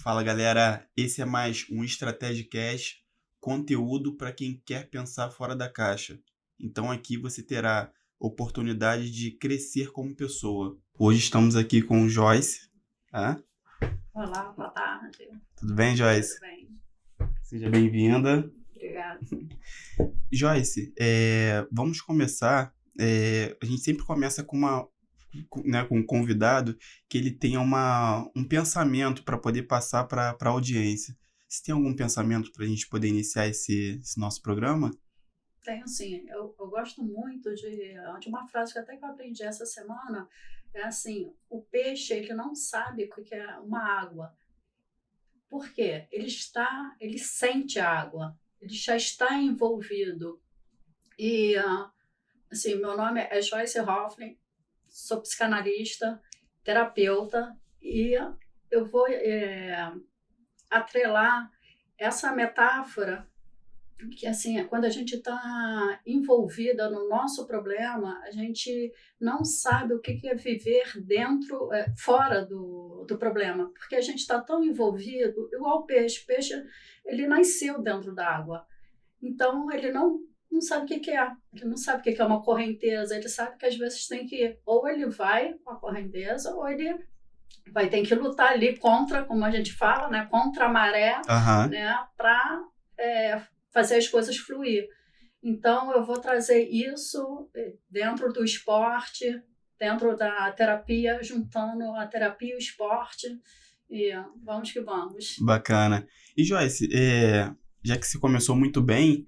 Fala galera, esse é mais um Estrategicast, conteúdo para quem quer pensar fora da caixa. Então aqui você terá oportunidade de crescer como pessoa. Hoje estamos aqui com Joyce. Tá? Olá, boa tarde. Tudo bem, Joyce? Tudo bem? Seja bem-vinda. Obrigada. Joyce, vamos começar. A gente sempre começa com com um convidado que ele tenha um pensamento para poder passar para a audiência. Você tem algum pensamento para a gente poder iniciar esse nosso programa? Tenho sim. Eu gosto muito de uma frase que até que eu aprendi essa semana. É assim, o peixe ele não sabe o que é uma água. Por quê? Ele sente a água, ele já está envolvido. E assim, meu nome é Joyce Hoffling, sou psicanalista, terapeuta, e eu vou atrelar essa metáfora que assim, quando a gente está envolvida no nosso problema, a gente não sabe o que é viver fora do problema, porque a gente está tão envolvido, igual o peixe. O peixe, ele nasceu dentro da água, então ele não sabe o que é, ele não sabe o que é uma correnteza, ele sabe que às vezes tem que, ou ele vai com a correnteza, ou ele vai ter que lutar ali contra, como a gente fala, né, contra a maré, né, para fazer as coisas fluir. Então, eu vou trazer isso dentro do esporte, dentro da terapia, juntando a terapia e o esporte, e vamos que vamos. Bacana. E Joyce, já que você começou muito bem,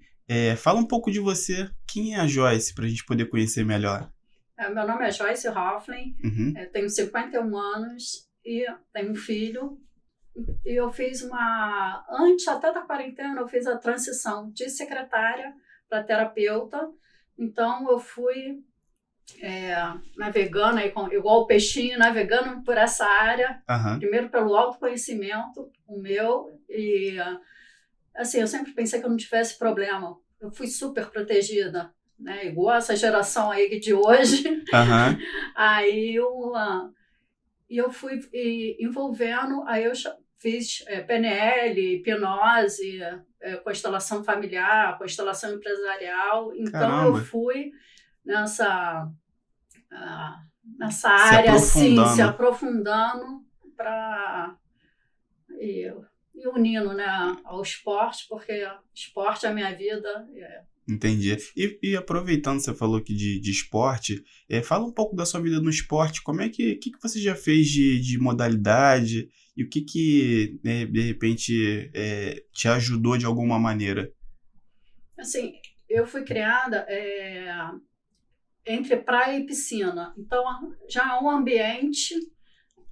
fala um pouco de você. Quem é a Joyce, para a gente poder conhecer melhor? Meu nome é Joyce Hoffling, tenho 51 anos e tenho um filho. E eu fiz antes até da quarentena, eu fiz a transição de secretária para terapeuta. Então, eu fui navegando, igual o peixinho, navegando por essa área. Primeiro pelo autoconhecimento, o meu. E, assim, eu sempre pensei que eu não tivesse problema. Eu fui super protegida, né? Igual essa geração aí de hoje. Aí eu fui envolvendo, aí eu fiz PNL, hipnose, constelação familiar, constelação empresarial. Então, Caramba. eu fui nessa área, assim, se aprofundando e unindo, né, ao esporte, porque esporte é a minha vida. Entendi. E aproveitando, você falou aqui de esporte, fala um pouco da sua vida no esporte. Como é que você já fez de modalidade e o que né, de repente te ajudou de alguma maneira? Assim, eu fui criada entre praia e piscina, então já é um ambiente,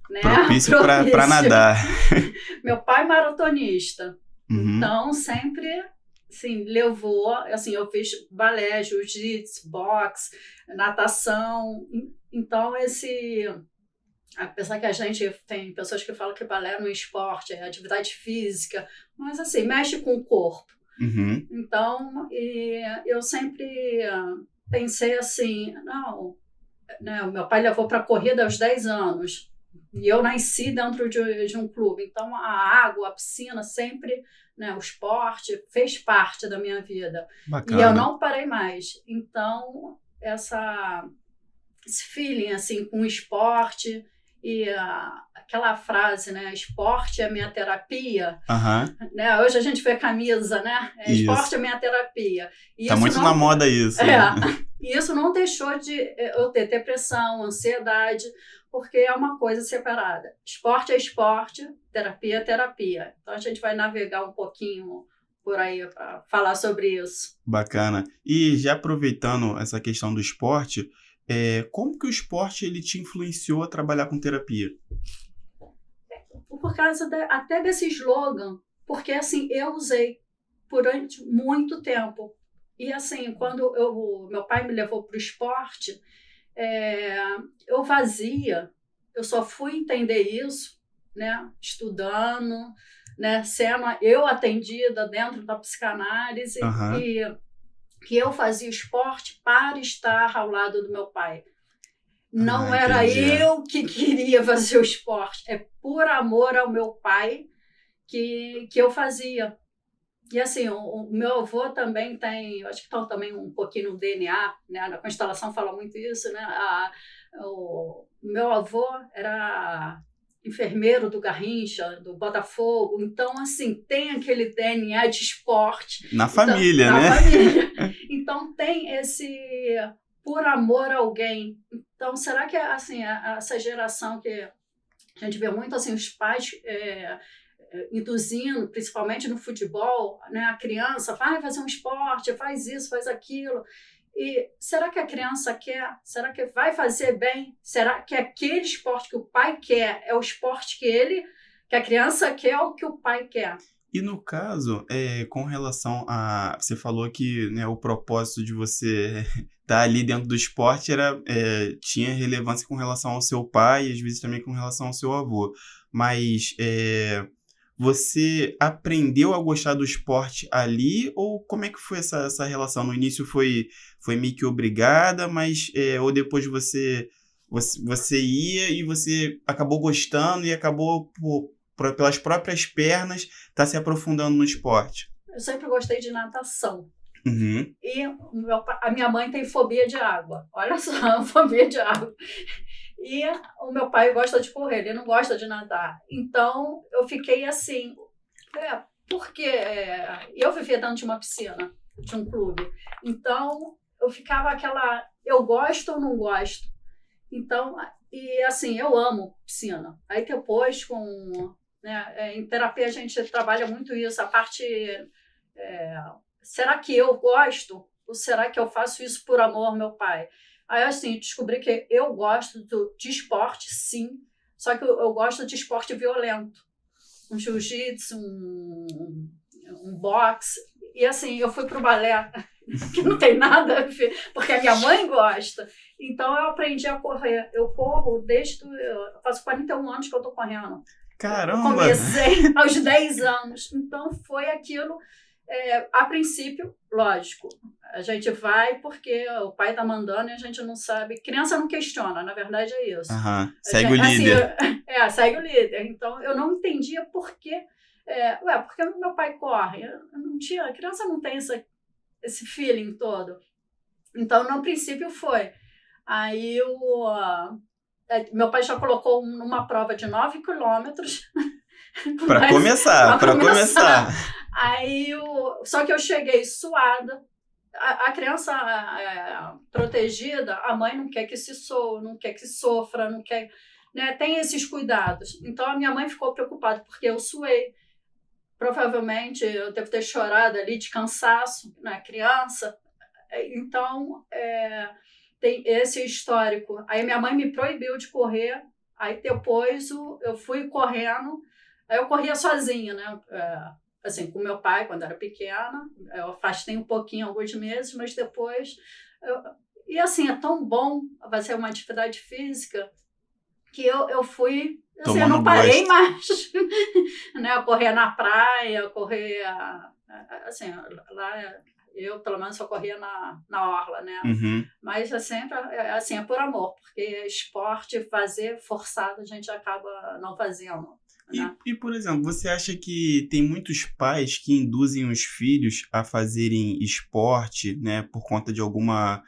né, propício para nadar. Meu pai é maratonista, então sempre assim, levou, assim, eu fiz balé, jiu-jitsu, boxe, natação. Então apesar que a gente tem pessoas que falam que balé não é esporte, é atividade física, mas assim, mexe com o corpo. Então, eu sempre pensei assim, não, né, o meu pai levou para a corrida aos 10 anos, e eu nasci dentro de um clube, então a água, a piscina sempre, né, o esporte fez parte da minha vida. Bacana. E eu não parei mais. Então, esse feeling assim, com o esporte e aquela frase, né, esporte é minha terapia, né? Hoje a gente vê camisa, né? Esporte é minha terapia. Tá muito na moda isso. E isso não deixou de eu ter depressão, ansiedade, porque é uma coisa separada. Esporte é esporte, terapia é terapia. Então a gente vai navegar um pouquinho por aí para falar sobre isso. Bacana. E já aproveitando essa questão do esporte, como que o esporte ele te influenciou a trabalhar com terapia? Por causa até desse slogan, porque assim, eu usei durante muito tempo. E assim, quando meu pai me levou para o esporte, eu só fui entender isso, né, estudando, né, sendo eu atendida dentro da psicanálise, que eu fazia esporte para estar ao lado do meu pai. Não era eu que queria fazer o esporte, é por amor ao meu pai, que eu fazia. E assim, o meu avô também tem, acho que está também um pouquinho no DNA, né? Na constelação fala muito isso, né? O meu avô era enfermeiro do Garrincha, do Botafogo, então assim, tem aquele DNA de esporte, Na então, família, na né? família. Então tem esse por amor a alguém. Então, será que assim, essa geração que a gente vê muito assim, os pais induzindo, principalmente no futebol, né? A criança vai fazer um esporte, faz isso, faz aquilo. E será que a criança quer? Será que vai fazer bem? Será que aquele esporte que o pai quer é o esporte que a criança quer ou que o pai quer? E no caso, com relação a... Você falou que, né, o propósito de você estar ali dentro do esporte tinha relevância com relação ao seu pai e às vezes também com relação ao seu avô. Mas você aprendeu a gostar do esporte ali ou como é que foi essa relação? No início foi meio que obrigada, mas ou depois você ia e você acabou gostando e acabou pelas próprias pernas tá se aprofundando no esporte? Eu sempre gostei de natação. Uhum. E a minha mãe tem fobia de água. Olha só, fobia de água. E o meu pai gosta de correr, ele não gosta de nadar. Então, eu fiquei assim, porque eu vivia dentro de uma piscina, de um clube. Então, eu ficava eu gosto ou não gosto? Então, e assim, eu amo piscina. Aí depois, em terapia a gente trabalha muito isso, a parte, será que eu gosto? Ou será que eu faço isso por amor ao meu pai? Aí, assim, descobri que eu gosto de esporte, sim, só que eu gosto de esporte violento. Um jiu-jitsu, um boxe. E, assim, eu fui para o balé, que não tem nada a ver, porque a minha mãe gosta. Então, eu aprendi a correr. Eu corro eu faço 41 anos que eu estou correndo. Caramba! Eu comecei aos 10 anos. Então, foi aquilo... a princípio, lógico, a gente vai porque o pai está mandando e a gente não sabe. Criança não questiona, na verdade é isso. Uhum. Segue o líder. Assim, segue o líder. Então, eu não entendia por quê. Por que meu pai corre? Eu não tinha, a criança não tem esse feeling todo. Então, no princípio, foi. Aí, meu pai já colocou numa prova de 9 quilômetros. Para começar. Aí, só que eu cheguei suada. A criança protegida, a mãe não quer que não quer que sofra, não quer, né? Tem esses cuidados. Então, a minha mãe ficou preocupada, porque eu suei. Provavelmente, eu devo ter chorado ali de cansaço, na criança. Então, tem esse histórico. Aí, minha mãe me proibiu de correr. Aí, depois, eu fui correndo. Aí, eu corria sozinha, né? Assim, com meu pai, quando era pequena, eu afastei um pouquinho, alguns meses, mas depois... E assim, é tão bom fazer uma atividade física que eu fui... Assim, eu não parei mais. Né? Eu corria na praia, assim, lá eu, pelo menos, só corria na orla, né? Uhum. Mas é sempre, assim, é por amor, porque esporte, fazer forçado, a gente acaba não fazendo. E, por exemplo, você acha que tem muitos pais que induzem os filhos a fazerem esporte, né, por conta de alguma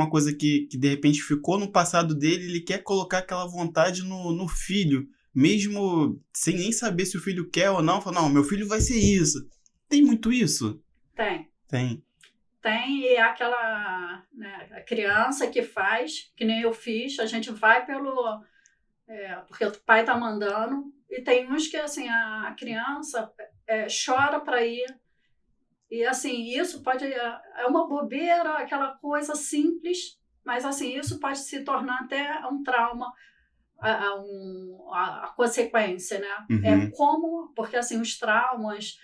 coisa que de repente ficou no passado dele, ele quer colocar aquela vontade no filho, mesmo sem nem saber se o filho quer ou não, fala, não, meu filho vai ser isso. Tem muito isso? Tem. Tem, e é aquela, né, a criança que faz, que nem eu fiz, a gente vai porque o pai tá mandando. E tem uns que, assim, a criança chora para ir. E, assim, isso pode... É uma bobeira, aquela coisa simples, mas, assim, isso pode se tornar até um trauma, a consequência, né? Uhum. Porque, assim, os traumas,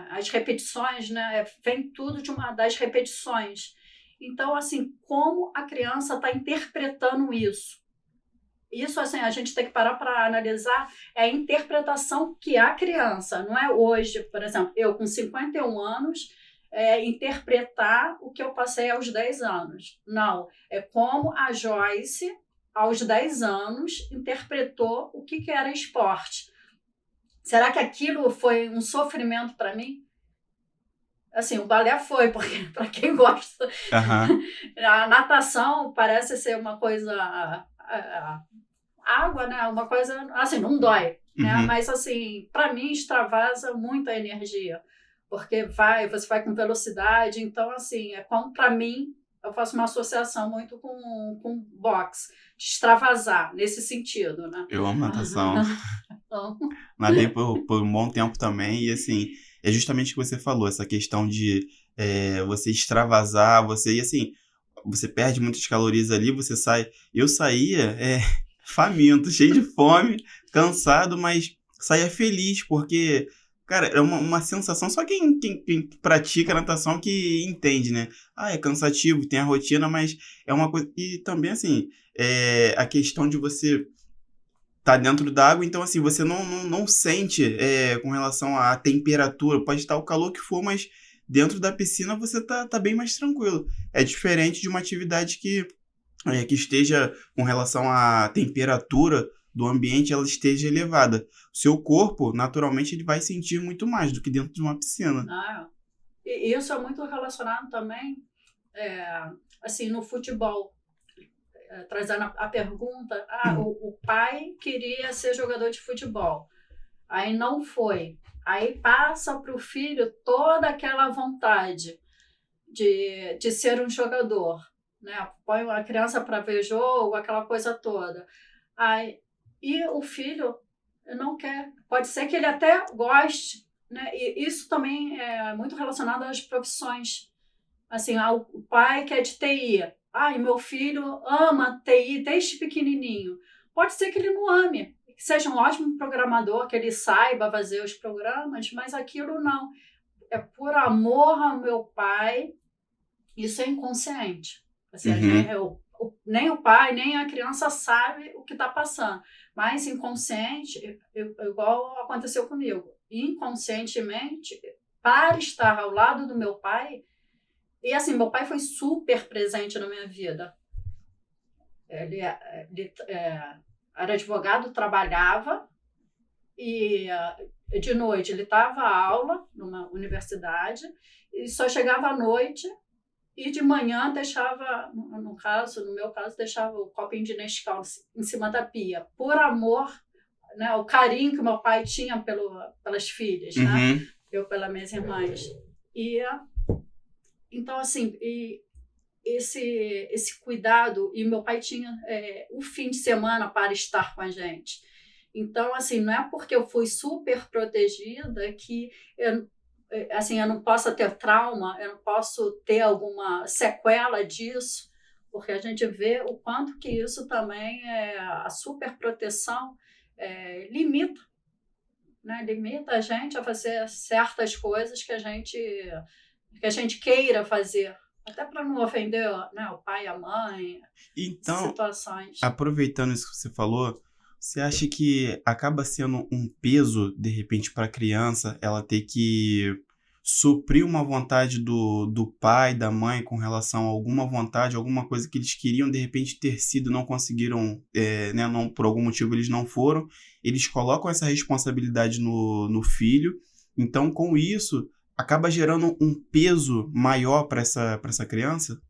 as repetições, né? Vem tudo das repetições. Então, assim, como a criança está interpretando isso? Isso, assim, a gente tem que parar para analisar a interpretação que a criança, não é hoje, por exemplo, eu com 51 anos, interpretar o que eu passei aos 10 anos. Não, é como a Joyce, aos 10 anos, interpretou o que era esporte. Será que aquilo foi um sofrimento para mim? Assim, o balé foi, porque para quem gosta, Aham. a natação parece ser uma coisa, água, né? Uma coisa, assim, não dói, né? Uhum. Mas, assim, para mim extravasa muita energia, porque você vai com velocidade, então, assim, como para mim, eu faço uma associação muito com boxe, de extravasar, nesse sentido, né? Eu amo natação. Então, Nadei por um bom tempo também, e assim, é justamente o que você falou, essa questão de você extravasar, e assim, você perde muitas calorias ali, você sai. Eu saía faminto, cheio de fome, cansado, mas saía feliz, porque, cara, é uma sensação. Só quem pratica natação que entende, né? Ah, é cansativo, tem a rotina, mas é uma coisa. E também, assim, a questão de você tá dentro da água, então assim, você não sente com relação à temperatura, pode estar o calor que for, mas dentro da piscina você tá bem mais tranquilo. É diferente de uma atividade que esteja com relação à temperatura do ambiente, ela esteja elevada. O seu corpo, naturalmente, ele vai sentir muito mais do que dentro de uma piscina. e isso é muito relacionado também, assim, no futebol. Trazendo a pergunta, o pai queria ser jogador de futebol, aí não foi, aí passa para o filho toda aquela vontade de ser um jogador, né? Põe a criança para ver jogo, aquela coisa toda, aí, e o filho não quer, pode ser que ele até goste, né? E isso também é muito relacionado às profissões. Assim, o pai que é de TI. E meu filho ama TI desde pequenininho. Pode ser que ele não ame, que seja um ótimo programador, que ele saiba fazer os programas, mas aquilo não. É por amor ao meu pai, isso é inconsciente. Assim, Uhum. nem o pai, nem a criança sabe o que está passando. Mas inconsciente, igual aconteceu comigo. Inconscientemente, para estar ao lado do meu pai. E assim, meu pai foi super presente na minha vida. Ele era advogado, trabalhava, e de noite ele dava aula numa universidade, e só chegava à noite, e de manhã deixava, no meu caso, deixava o copinho de Nescau em cima da pia, por amor, né, o carinho que meu pai tinha pelas filhas, né? Uhum. Eu pelas minhas irmãs. Então, assim, esse cuidado, e meu pai tinha o fim de semana para estar com a gente. Então, assim, não é porque eu fui super protegida que eu não posso ter trauma, eu não posso ter alguma sequela disso, porque a gente vê o quanto que isso também, a super proteção limita, né? Limita a gente a fazer certas coisas que a gente queira fazer, até para não ofender, né, o pai e a mãe, Então, situações. aproveitando isso que você falou, você acha que acaba sendo um peso, de repente, para a criança, ela ter que suprir uma vontade do pai, da mãe, com relação a alguma vontade, alguma coisa que eles queriam, de repente, ter sido, não conseguiram, né, não, por algum motivo eles não foram, eles colocam essa responsabilidade no filho, então, com isso, acaba gerando um peso maior para essa criança?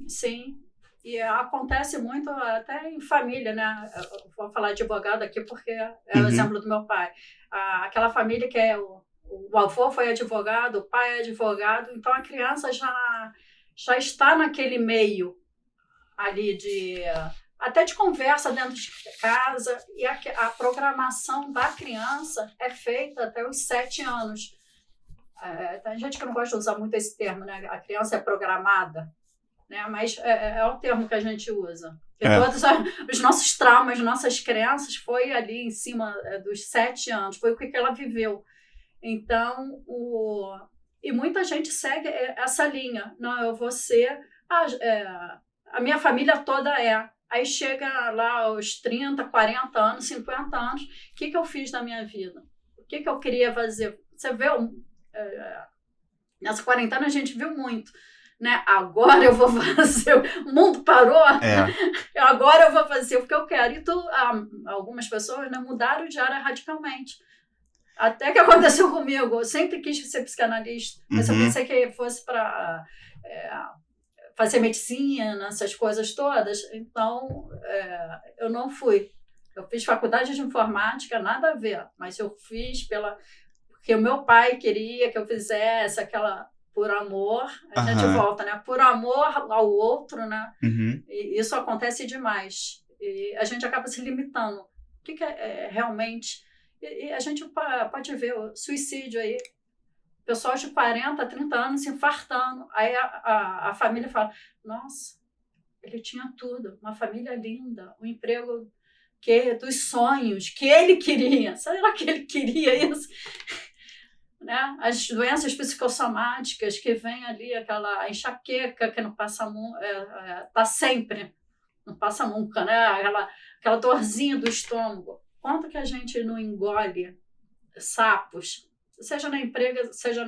Sim, e acontece muito até em família, né? Eu vou falar de advogado aqui porque é o Uhum. exemplo do meu pai. Aquela família que o avô foi advogado, o pai é advogado, então a criança já está naquele meio ali até de conversa dentro de casa, e a programação da criança é feita até os 7 anos. Tem gente que não gosta de usar muito esse termo, né? A criança é programada, né? Mas é o termo que a gente usa. Porque É. todos os nossos traumas, nossas crenças, foi ali em cima dos 7 anos, foi o que ela viveu. Então, e muita gente segue essa linha. Não, eu vou ser. A minha família toda é. Aí chega lá aos 30, 40 anos, 50 anos, o que eu fiz na minha vida? O que eu queria fazer? Você vê, nessa quarentena a gente viu muito, né? Agora eu vou fazer, o mundo parou, agora eu vou fazer o que eu quero. E algumas pessoas, né, mudaram de área radicalmente. Até que aconteceu comigo. Eu sempre quis ser psicanalista, mas eu Uhum. pensei que fosse para fazer medicina, essas coisas todas. Então, eu não fui. Eu fiz faculdade de informática, nada a ver, mas eu fiz porque o meu pai queria que eu fizesse aquela por amor. A gente Aham. volta, né? Por amor ao outro, né? Uhum. E isso acontece demais. E a gente acaba se limitando. O que é realmente... E a gente pode ver o suicídio aí, pessoal de 40, 30 anos se infartando. Aí a família fala, nossa, ele tinha tudo, uma família linda, um emprego dos sonhos, que ele queria. Será que ele queria isso? Né? As doenças psicossomáticas que vem ali, aquela enxaqueca que não passa, tá sempre, não passa nunca, né? Aquela dorzinha do estômago. Quanto que a gente não engole sapos, seja na empresa, seja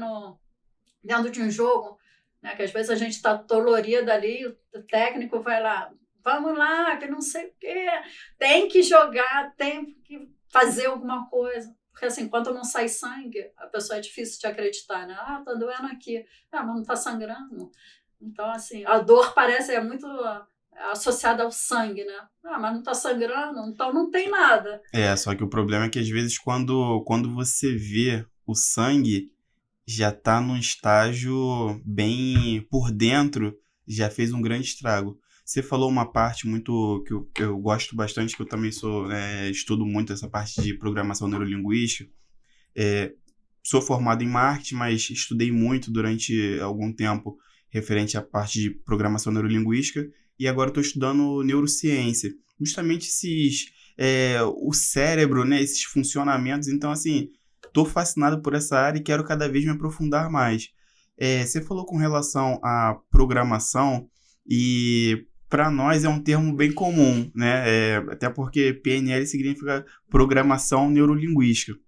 dentro de um jogo, né? Que às vezes a gente está dolorida ali, o técnico vai lá, vamos lá, que não sei o quê, tem que jogar, tem que fazer alguma coisa. Porque assim, enquanto não sai sangue, a pessoa é difícil de acreditar, né? Ah, tá doendo aqui. Ah, mas não tá sangrando. Então, assim, a dor parece muito associada ao sangue, né? Ah, mas não tá sangrando, então não tem nada. Só que o problema é que às vezes quando você vê o sangue, já tá num estágio bem por dentro, já fez um grande estrago. Você falou uma parte muito que eu gosto bastante, que eu também estudo muito essa parte de programação neurolinguística. Sou formado em marketing, mas estudei muito durante algum tempo referente à parte de programação neurolinguística e agora estou estudando neurociência. Justamente o cérebro, né, esses funcionamentos. Então, assim, estou fascinado por essa área e quero cada vez me aprofundar mais. Você falou com relação à programação e para nós é um termo bem comum, né? Até porque PNL significa Programação Neurolinguística.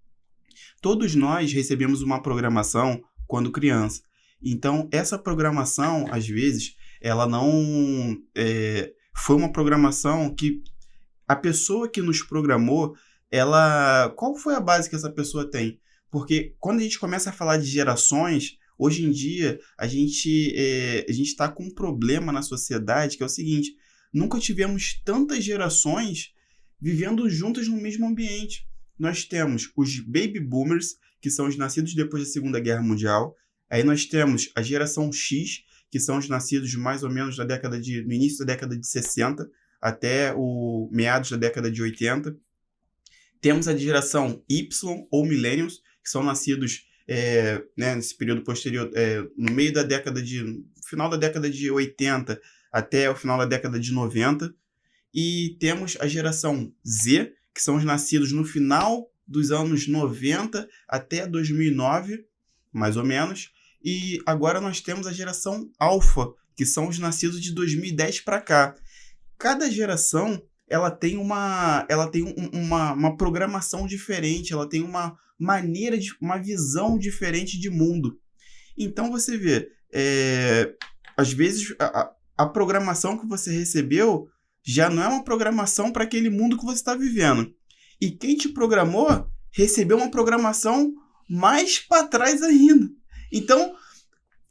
Todos nós recebemos uma programação quando criança. Então, essa programação, às vezes, ela não foi uma programação que a pessoa que nos programou, qual foi a base que essa pessoa tem? Porque quando a gente começa a falar de gerações, hoje em dia a gente está com um problema na sociedade que é o seguinte: nunca tivemos tantas gerações vivendo juntas no mesmo ambiente. Nós temos os baby boomers, que são os nascidos depois da Segunda Guerra Mundial. Aí nós temos a geração X, que são os nascidos mais ou menos no início da década de 60 até o meados da década de 80. Temos a geração Y ou Millennials, que são nascidos nesse período posterior, no meio da final da década de 80 até o final da década de 90. E temos a geração Z, que são os nascidos no final dos anos 90 até 2009, mais ou menos. E agora nós temos a geração Alpha, que são os nascidos de 2010 para cá. Cada geração ela tem uma programação diferente, ela tem uma maneira, uma visão diferente de mundo. Então você vê, às vezes a programação que você recebeu já não é uma programação para aquele mundo que você está vivendo. E quem te programou recebeu uma programação mais para trás ainda. Então,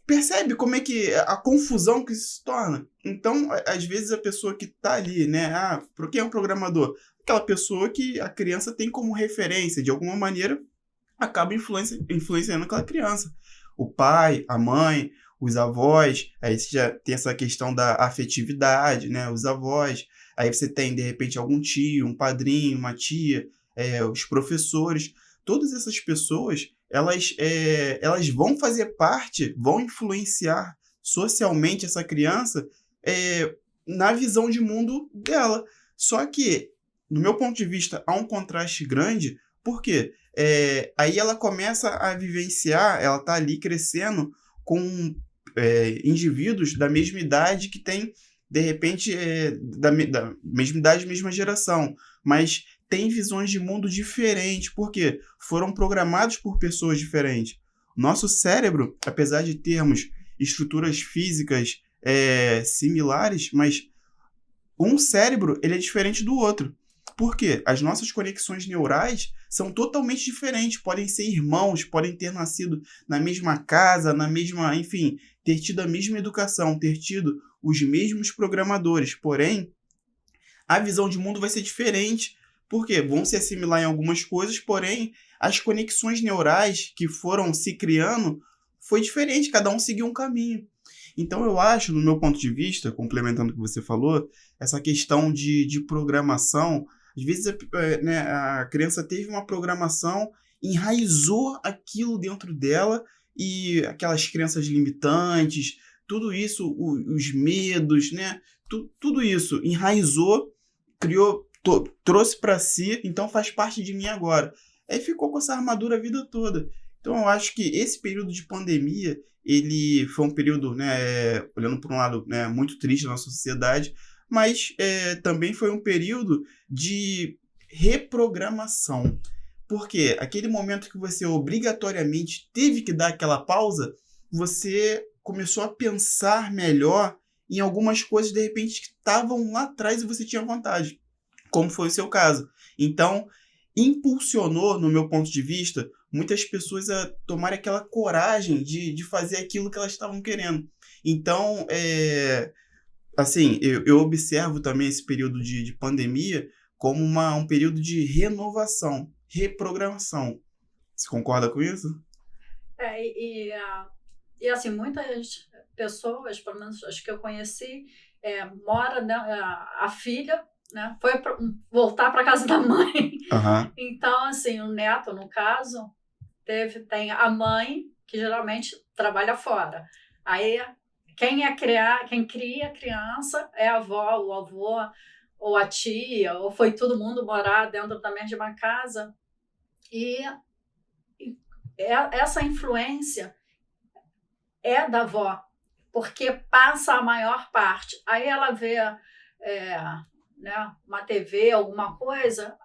percebe como é que a confusão que isso se torna? Então, às vezes a pessoa que está ali, né? Por que é um programador? Aquela pessoa que a criança tem como referência, de alguma maneira, acaba influenciando aquela criança. O pai, a mãe, os avós, aí você já tem essa questão da afetividade, né? Os avós, aí você tem, de repente, algum tio, um padrinho, uma tia, os professores. Todas essas pessoas, elas vão fazer parte, vão influenciar socialmente essa criança na visão de mundo dela. Só que, do meu ponto de vista, há um contraste grande, porque aí ela começa a vivenciar, ela está ali crescendo com indivíduos da mesma idade que tem, de repente, da mesma idade, mesma geração, mas tem visões de mundo diferentes, porque foram programados por pessoas diferentes. Nosso cérebro, apesar de termos estruturas físicas similares, mas um cérebro ele é diferente do outro. Por quê? As nossas conexões neurais são totalmente diferentes. Podem ser irmãos, podem ter nascido na mesma casa, na mesma, enfim, ter tido a mesma educação, ter tido os mesmos programadores. Porém, a visão de mundo vai ser diferente. Por quê? Vão se assimilar em algumas coisas, porém, as conexões neurais que foram se criando foi diferente, cada um seguiu um caminho. Então, eu acho, no meu ponto de vista, complementando o que você falou, essa questão de programação, às vezes né, a criança teve uma programação, enraizou aquilo dentro dela, e aquelas crenças limitantes, tudo isso, os medos, né, tudo isso enraizou, criou, trouxe para si, então faz parte de mim agora. Aí ficou com essa armadura a vida toda. Então, eu acho que esse período de pandemia, ele foi um período, né, olhando por um lado, né, muito triste na nossa sociedade, mas também foi um período de reprogramação. Porque aquele momento que você obrigatoriamente teve que dar aquela pausa, você começou a pensar melhor em algumas coisas, de repente, que estavam lá atrás e você tinha vontade, como foi o seu caso. Então, impulsionou, no meu ponto de vista, muitas pessoas a tomarem aquela coragem de fazer aquilo que elas estavam querendo. Então, assim, eu observo também esse período de pandemia como um período de renovação, reprogramação. Você concorda com isso? E assim, muitas pessoas, pelo menos as que eu conheci, mora, né, a filha, né, foi voltar para casa da mãe. Uhum. Então, assim, o neto, no caso, tem a mãe, que geralmente trabalha fora. Aí, quem cria a criança é a avó, o avô, ou a tia, ou foi todo mundo morar dentro da mesma casa. E essa influência é da avó, porque passa a maior parte. Aí ela vê né, uma TV, alguma coisa,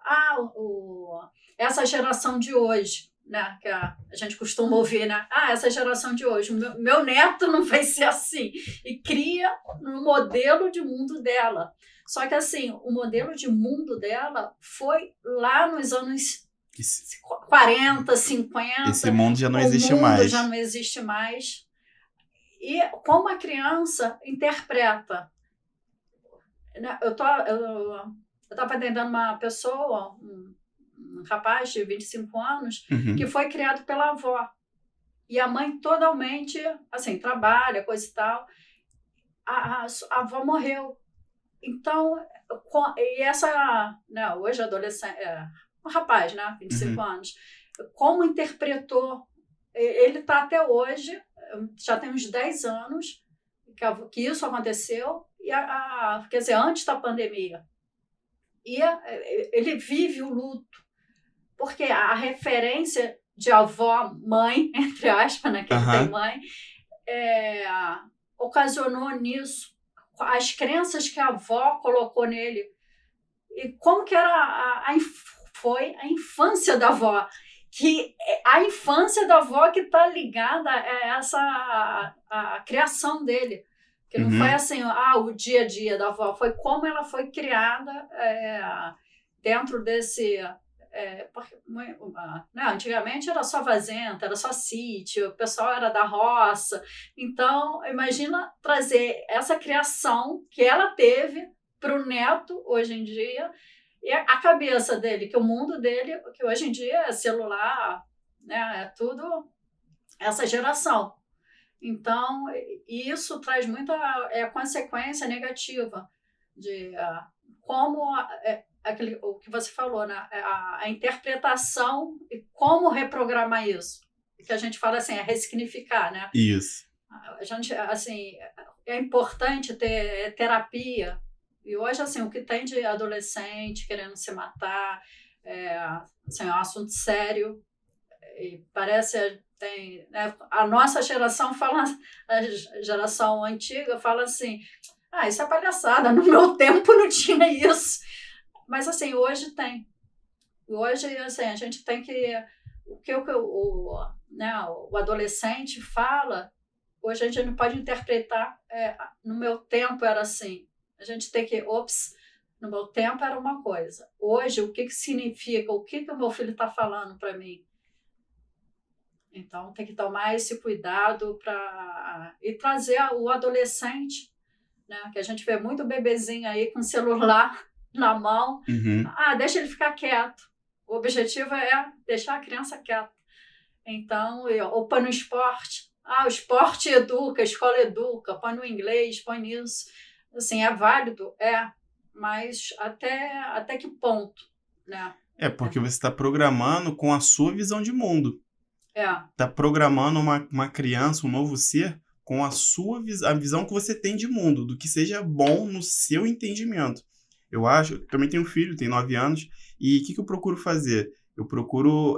essa geração de hoje, né, que a gente costuma ouvir, né? Essa geração de hoje, meu neto não vai ser assim. E cria no modelo de mundo dela. Só que assim, o modelo de mundo dela foi lá nos anos 40, 50. Esse mundo já não existe mais. O mundo mais. já não existe mais. E como a criança interpreta. Eu estava atendendo uma pessoa, um rapaz de 25 anos, que foi criado pela avó. E a mãe totalmente, assim, trabalha, coisa e tal. A avó morreu. Então, e essa, né, hoje adolescente, um rapaz, né, 25 anos, como interpretou, ele está até hoje, já tem uns 10 anos que isso aconteceu, quer dizer, antes da pandemia. E ele vive o luto, porque a referência de avó, mãe, entre aspas, né, que ele tem mãe, ocasionou nisso as crenças que a avó colocou nele. E como que era foi a infância da avó. Que a infância da avó que está ligada a a criação dele. Que não foi assim, o dia a dia da avó, foi como ela foi criada dentro desse... né, antigamente era só fazenda, era só sítio, o pessoal era da roça. Então, imagina trazer essa criação que ela teve para o neto hoje em dia, e a cabeça dele, que o mundo dele, que hoje em dia é celular, né, é tudo essa geração. Então, isso traz muita consequência negativa de como o que você falou, né? A interpretação e como reprogramar isso. O que a gente fala assim, é ressignificar, né? Isso. A gente, assim, é importante ter terapia. E hoje, assim, o que tem de adolescente querendo se matar assim, é um assunto sério. E parece... né? A nossa geração fala, a geração antiga fala assim, isso é palhaçada, no meu tempo não tinha isso. Mas, assim, hoje tem. Hoje, assim, a gente tem que... o adolescente fala, hoje a gente não pode interpretar, no meu tempo era assim. A gente tem que, No meu tempo era uma coisa. Hoje, o que significa? O que o meu filho está falando para mim? Então, tem que tomar esse cuidado e trazer o adolescente, né? Que a gente vê muito bebezinho aí com celular na mão. Uhum. Deixa ele ficar quieto. O objetivo é deixar a criança quieta. Então, ou põe no esporte. O esporte educa, a escola educa, põe no inglês, põe nisso. Assim, é válido? Mas até que ponto, né? Porque você está programando com a sua visão de mundo. Está programando uma criança, um novo ser, com a visão que você tem de mundo, do que seja bom no seu entendimento. Eu também tenho um filho, tem 9 anos, e o que eu procuro fazer? Eu procuro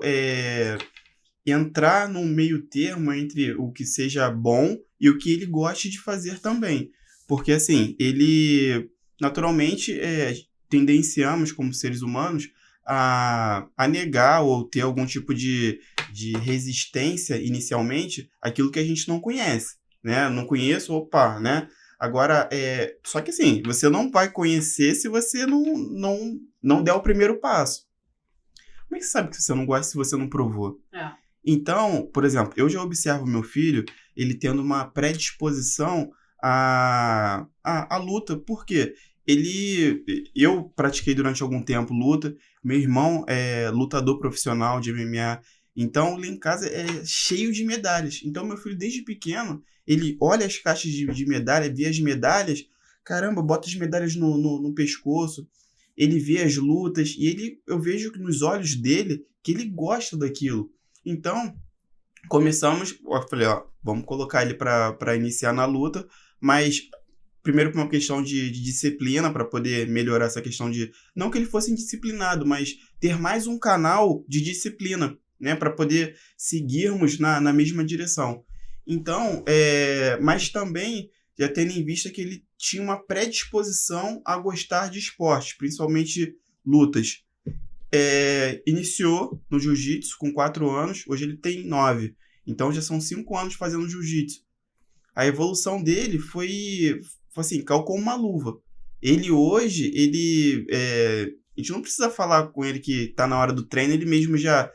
entrar num meio termo entre o que seja bom e o que ele goste de fazer também. Porque, assim, ele, naturalmente, tendenciamos como seres humanos a negar ou ter algum tipo de resistência inicialmente àquilo que a gente não conhece, né? Não conheço, opa, né? Agora, só que assim, você não vai conhecer se você não der o primeiro passo. Como é que você sabe que você não gosta se você não provou? Então, por exemplo, eu já observo meu filho, ele tendo uma predisposição à luta. Por quê? Eu pratiquei durante algum tempo luta, meu irmão é lutador profissional de MMA, então lá em casa é cheio de medalhas. Então meu filho desde pequeno, ele olha as caixas de medalha, vê as medalhas, caramba, bota as medalhas no pescoço, ele vê as lutas e eu vejo nos olhos dele que ele gosta daquilo. Então, começamos, eu falei, vamos colocar ele para iniciar na luta, mas primeiro por uma questão de disciplina, para poder melhorar essa questão de, não que ele fosse indisciplinado, mas ter mais um canal de disciplina, né, para poder seguirmos na mesma direção. Então, mas também já tendo em vista que ele tinha uma predisposição a gostar de esportes, principalmente lutas. Iniciou no jiu-jitsu com 4 anos, hoje ele tem 9. Então já são 5 anos fazendo jiu-jitsu. A evolução dele foi assim, calcou uma luva. Ele hoje, a gente não precisa falar com ele que tá na hora do treino, ele mesmo já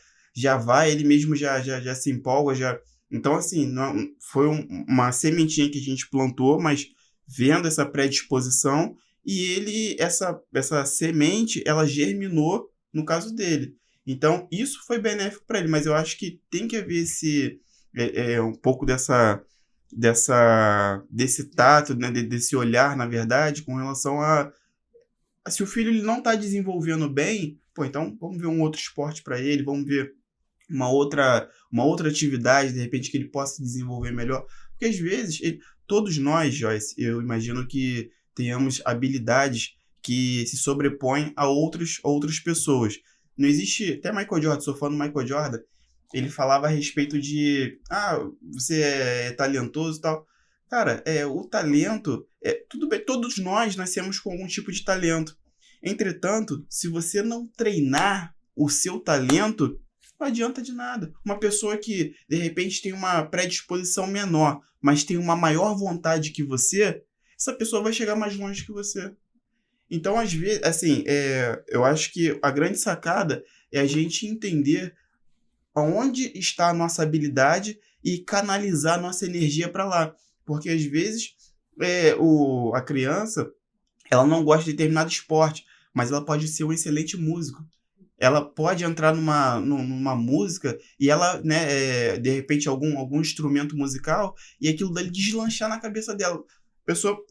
vai, ele mesmo já se empolga, Então, assim, não, foi uma sementinha que a gente plantou, mas vendo essa predisposição, e essa semente, ela germinou no caso dele. Então, isso foi benéfico para ele, mas eu acho que tem que haver um pouco desse tato, né, desse olhar, na verdade, com relação a se o filho ele não está desenvolvendo bem, então vamos ver um outro esporte para ele, vamos ver uma outra atividade, de repente, que ele possa desenvolver melhor. Porque às vezes, todos nós, Joyce, eu imagino que tenhamos habilidades que se sobrepõem a outras pessoas. Não existe, até Michael Jordan, sou fã do Michael Jordan, ele falava a respeito de, você é talentoso e tal. Cara, o talento, tudo bem, todos nós nascemos com algum tipo de talento. Entretanto, se você não treinar o seu talento, não adianta de nada. Uma pessoa que, de repente, tem uma predisposição menor, mas tem uma maior vontade que você, essa pessoa vai chegar mais longe que você. Então, às vezes, assim, eu acho que a grande sacada é a gente entender aonde está a nossa habilidade e canalizar a nossa energia para lá. Porque, às vezes, a criança, ela não gosta de determinado esporte, mas ela pode ser um excelente músico. Ela pode entrar numa música e ela, né, de repente, algum instrumento musical e aquilo dali deslanchar na cabeça dela. A pessoa,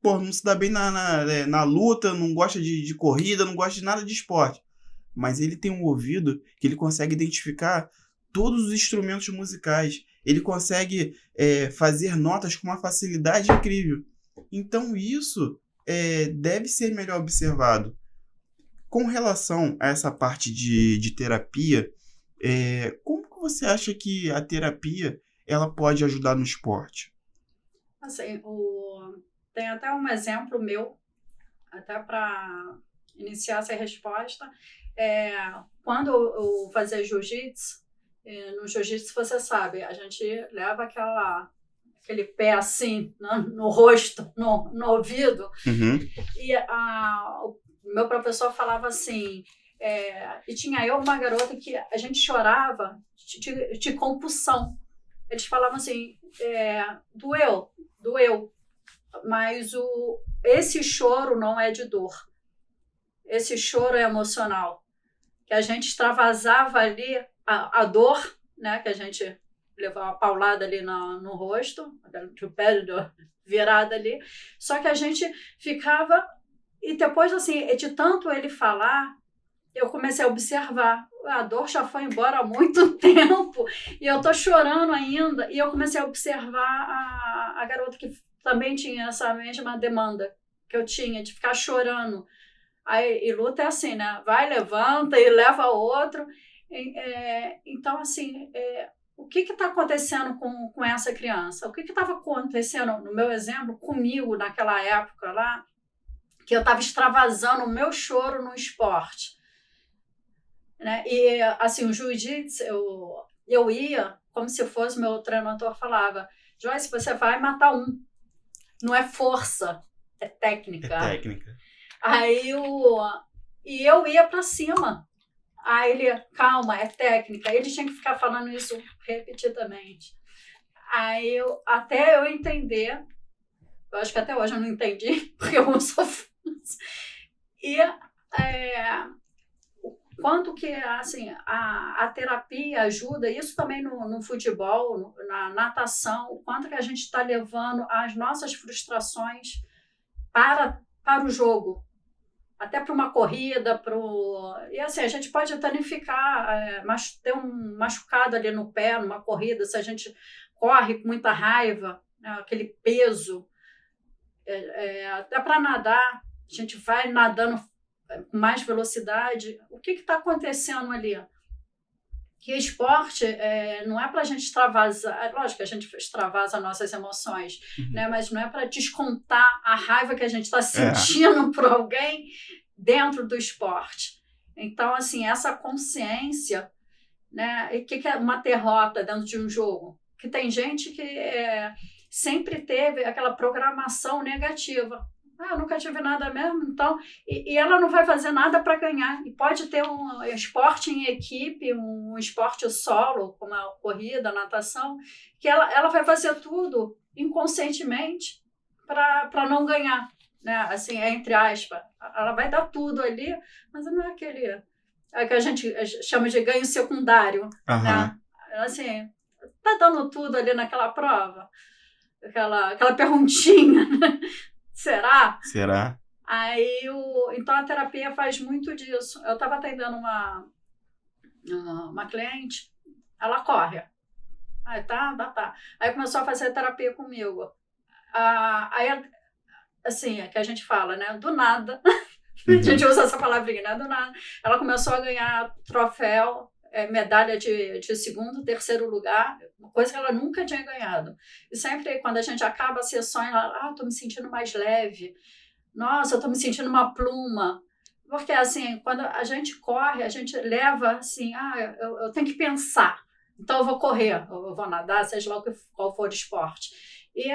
não se dá bem na luta, não gosta de corrida, não gosta de nada de esporte. Mas ele tem um ouvido que ele consegue identificar todos os instrumentos musicais. Ele consegue fazer notas com uma facilidade incrível. Então isso deve ser melhor observado. Com relação a essa parte de terapia, como que você acha que a terapia ela pode ajudar no esporte? Assim, tem até um exemplo meu, até para iniciar essa resposta. Quando eu fazia jiu-jitsu, no jiu-jitsu você sabe, a gente leva aquele pé assim no rosto, no ouvido, Uhum. e meu professor falava assim, e tinha eu uma garota que a gente chorava de compulsão. Eles falavam assim, doeu, mas esse choro não é de dor. Esse choro é emocional. Que a gente extravasava ali a dor, né, que a gente levava uma paulada ali no rosto, o pé virado ali, só que a gente ficava, e depois, assim, de tanto ele falar, eu comecei a observar, a dor já foi embora há muito tempo, e eu tô chorando ainda, e eu comecei a observar a garota que também tinha essa mesma demanda que eu tinha, de ficar chorando. Aí, e luta é assim, né? Vai, levanta e leva outro. Então, assim, o que está acontecendo com essa criança? O que estava acontecendo, no meu exemplo, comigo naquela época lá, que eu estava extravasando o meu choro no esporte? Né? E, assim, o jiu-jitsu, eu ia como se fosse, meu treinador falava, Joyce, você vai matar um. Não é força, é técnica. É técnica. Aí e eu ia para cima. Aí ele, calma, é técnica. Ele tinha que ficar falando isso repetidamente. Aí até eu entender, eu acho que até hoje eu não entendi, porque eu sou e quanto que assim, a terapia ajuda, isso também no futebol, na natação, o quanto que a gente está levando as nossas frustrações para o jogo. Até para uma corrida, e assim, a gente pode danificar, ter um machucado ali no pé, numa corrida, se a gente corre com muita raiva, né, aquele peso. Até para nadar, a gente vai nadando com mais velocidade. O que está acontecendo ali? Que esporte não é para a gente extravasar, lógico que a gente extravasa nossas emoções, né? Mas não é para descontar a raiva que a gente está sentindo por alguém dentro do esporte. Então, assim, essa consciência, né? E o que é uma derrota dentro de um jogo? Que tem gente que sempre teve aquela programação negativa. Eu nunca tive nada mesmo, então... E ela não vai fazer nada para ganhar. E pode ter um esporte em equipe, um esporte solo, como a corrida, a natação, que ela vai fazer tudo inconscientemente para não ganhar, né? Assim, entre aspas. Ela vai dar tudo ali, mas não é aquele... É que a gente chama de ganho secundário, né? Assim, tá dando tudo ali naquela prova. Aquela perguntinha, né? Será? Aí, então a terapia faz muito disso. Eu estava atendendo uma cliente, ela corre. Aí tá. Aí começou a fazer terapia comigo. Aí, assim, é que a gente fala, né? Do nada. A gente usa essa palavrinha, né? Do nada. Ela começou a ganhar troféu, medalha de segundo, terceiro lugar, uma coisa que ela nunca tinha ganhado. E sempre, quando a gente acaba a sessão, ela, tô me sentindo mais leve. Nossa, eu tô me sentindo uma pluma. Porque, assim, quando a gente corre, a gente leva, assim, eu tenho que pensar. Então, eu vou correr, eu vou nadar, seja lá qual for o esporte. E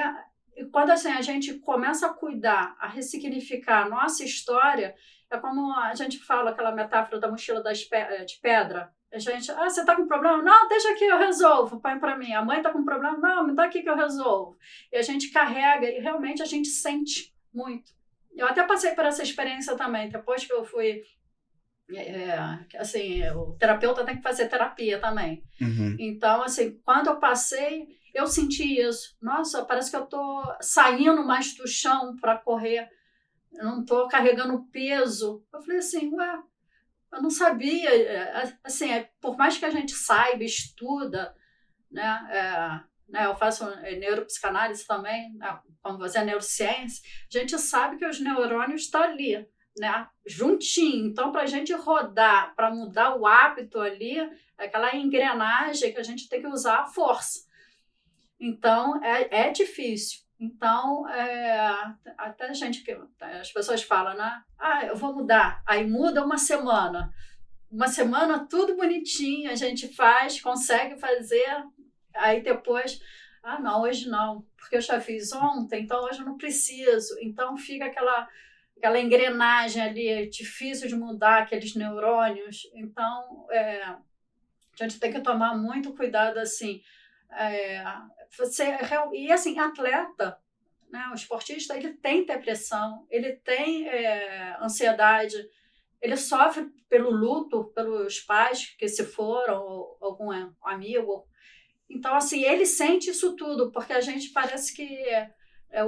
quando, assim, a gente começa a cuidar, a ressignificar a nossa história, é como a gente fala, aquela metáfora da mochila de pedra. A gente, você tá com problema? Não, deixa aqui, eu resolvo, põe para mim. A mãe tá com problema? Não, me dá aqui que eu resolvo. E a gente carrega e realmente a gente sente muito. Eu até passei por essa experiência também, depois que eu fui... assim, o terapeuta tem que fazer terapia também. Então, assim, quando eu passei, eu senti isso. Nossa, parece que eu tô saindo mais do chão para correr. Eu não tô carregando peso. Eu falei assim, eu não sabia. Assim, por mais que a gente saiba, estuda, né? Eu faço neuropsicanálise também, né? Como você é neurociência, a gente sabe que os neurônios estão ali, né? Juntinho. Então, para a gente rodar, para mudar o hábito ali, aquela engrenagem que a gente tem que usar a força. Então, é difícil. Então, até as pessoas falam, né? Eu vou mudar. Aí muda uma semana. Uma semana tudo bonitinho, a gente faz, consegue fazer. Aí depois, não, hoje não, porque eu já fiz ontem, então hoje eu não preciso. Então fica aquela aquela engrenagem ali, é difícil de mudar aqueles neurônios. Então, a gente tem que tomar muito cuidado, assim. É, e, assim, atleta, né, o esportista, ele tem depressão, ele tem ansiedade, ele sofre pelo luto, pelos pais que se foram, ou algum amigo. Então, assim, ele sente isso tudo, porque a gente parece que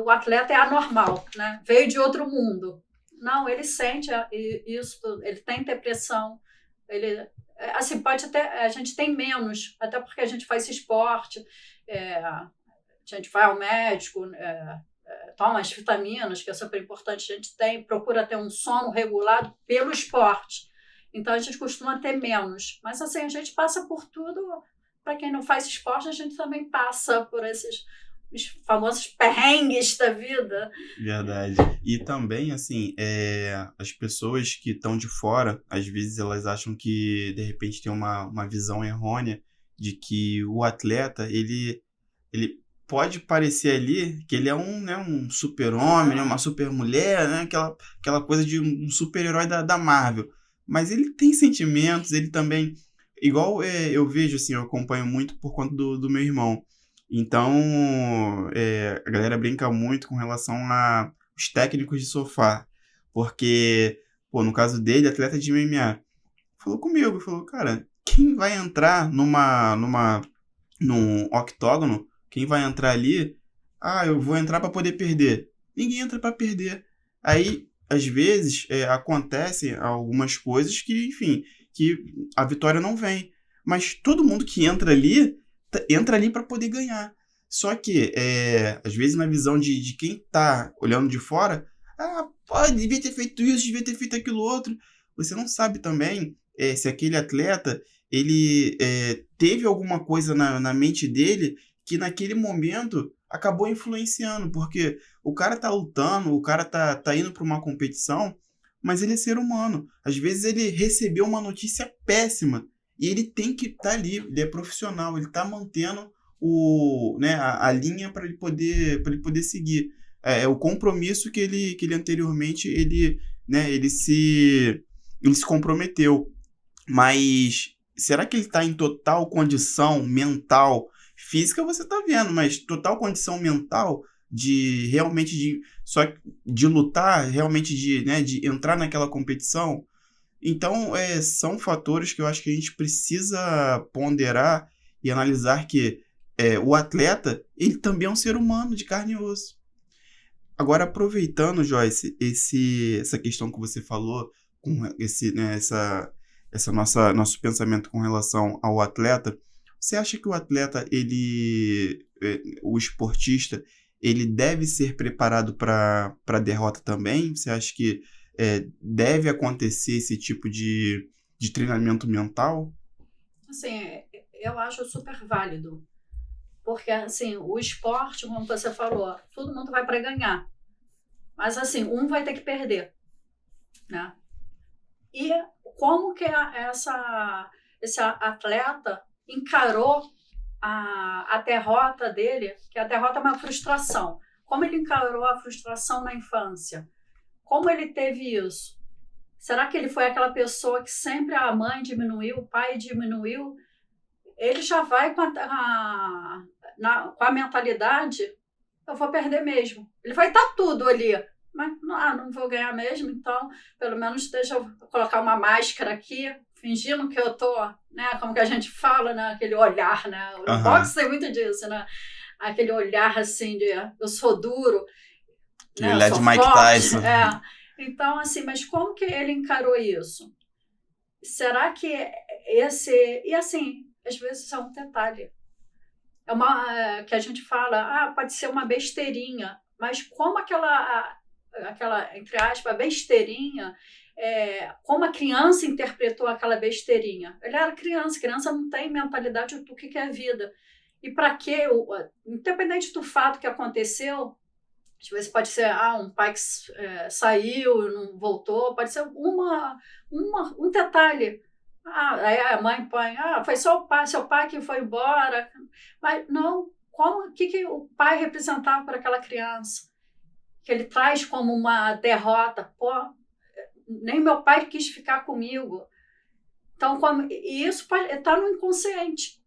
o atleta é anormal, né? Veio de outro mundo. Não, ele sente isso tudo, ele tem depressão, ele, assim, pode até, a gente tem menos, até porque a gente faz esporte, a gente vai ao médico, toma as vitaminas, que é super importante, a gente procura ter um sono regulado pelo esporte. Então, a gente costuma ter menos. Mas, assim, a gente passa por tudo. Para quem não faz esporte, a gente também passa por esses os famosos perrengues da vida. Verdade. E também, assim, as pessoas que estão de fora, às vezes elas acham que, de repente, tem uma visão errônea de que o atleta, ele pode parecer ali que ele é um super-homem, né, uma super-mulher, né, aquela coisa de um super-herói da Marvel. Mas ele tem sentimentos, ele também... Igual eu vejo, assim, eu acompanho muito por conta do meu irmão. Então, a galera brinca muito com relação a os técnicos de sofá. Porque, pô, no caso dele, atleta de MMA, falou comigo, falou, cara, quem vai entrar num octógono, quem vai entrar ali, eu vou entrar para poder perder. Ninguém entra para perder. Aí, às vezes, acontecem algumas coisas que, enfim, que a vitória não vem. Mas todo mundo que entra ali para poder ganhar. Só que, às vezes, na visão de quem tá olhando de fora, pô, devia ter feito isso, devia ter feito aquilo outro. Você não sabe também se aquele atleta ele teve alguma coisa na mente dele que naquele momento acabou influenciando, porque o cara tá lutando, o cara tá indo para uma competição, mas ele é ser humano. Às vezes ele recebeu uma notícia péssima e ele tem que estar ali, ele é profissional, ele tá mantendo né, a linha para ele poder seguir. É o compromisso que ele anteriormente né, ele se comprometeu. Mas será que ele está em total condição mental, física você está vendo, mas total condição mental de realmente só de lutar, realmente né, de entrar naquela competição? Então, são fatores que eu acho que a gente precisa ponderar e analisar que o atleta, ele também é um ser humano de carne e osso. Agora, aproveitando, Joyce, essa questão que você falou, com né, essa nosso pensamento com relação ao atleta, você acha que o atleta, o esportista, ele deve ser preparado para a derrota também? Você acha que deve acontecer esse tipo de treinamento mental? Assim, eu acho super válido. Porque, assim, o esporte, como você falou, todo mundo vai para ganhar. Mas, assim, um vai ter que perder, né? E como que esse atleta encarou a derrota dele, que a derrota é uma frustração. Como ele encarou a frustração na infância? Como ele teve isso? Será que ele foi aquela pessoa que sempre a mãe diminuiu, o pai diminuiu? Ele já vai com a mentalidade, eu vou perder mesmo. Ele vai dar tudo ali, mas não vou ganhar mesmo, então pelo menos deixa eu colocar uma máscara aqui, fingindo que eu tô, né, como que a gente fala, né, aquele olhar, né, no boxe tem muito disso, né, aquele olhar assim de eu sou duro, Aquele né, eu olhar de sou Mike forte, Tyson. Então, assim, mas como que ele encarou isso? Será que e assim, às vezes é um detalhe, que a gente fala, pode ser uma besteirinha, mas como aquela entre aspas, besteirinha, como a criança interpretou aquela besteirinha. Ele era criança não tem mentalidade do que é vida. E para quê? Independente do fato que aconteceu, às vezes pode ser um pai que saiu, não voltou, pode ser um detalhe. Aí a mãe põe, foi só seu pai que foi embora. Mas não, o que o pai representava para aquela criança? que ele traz como uma derrota. Pô, nem meu pai quis ficar comigo. Então, e isso está no inconsciente.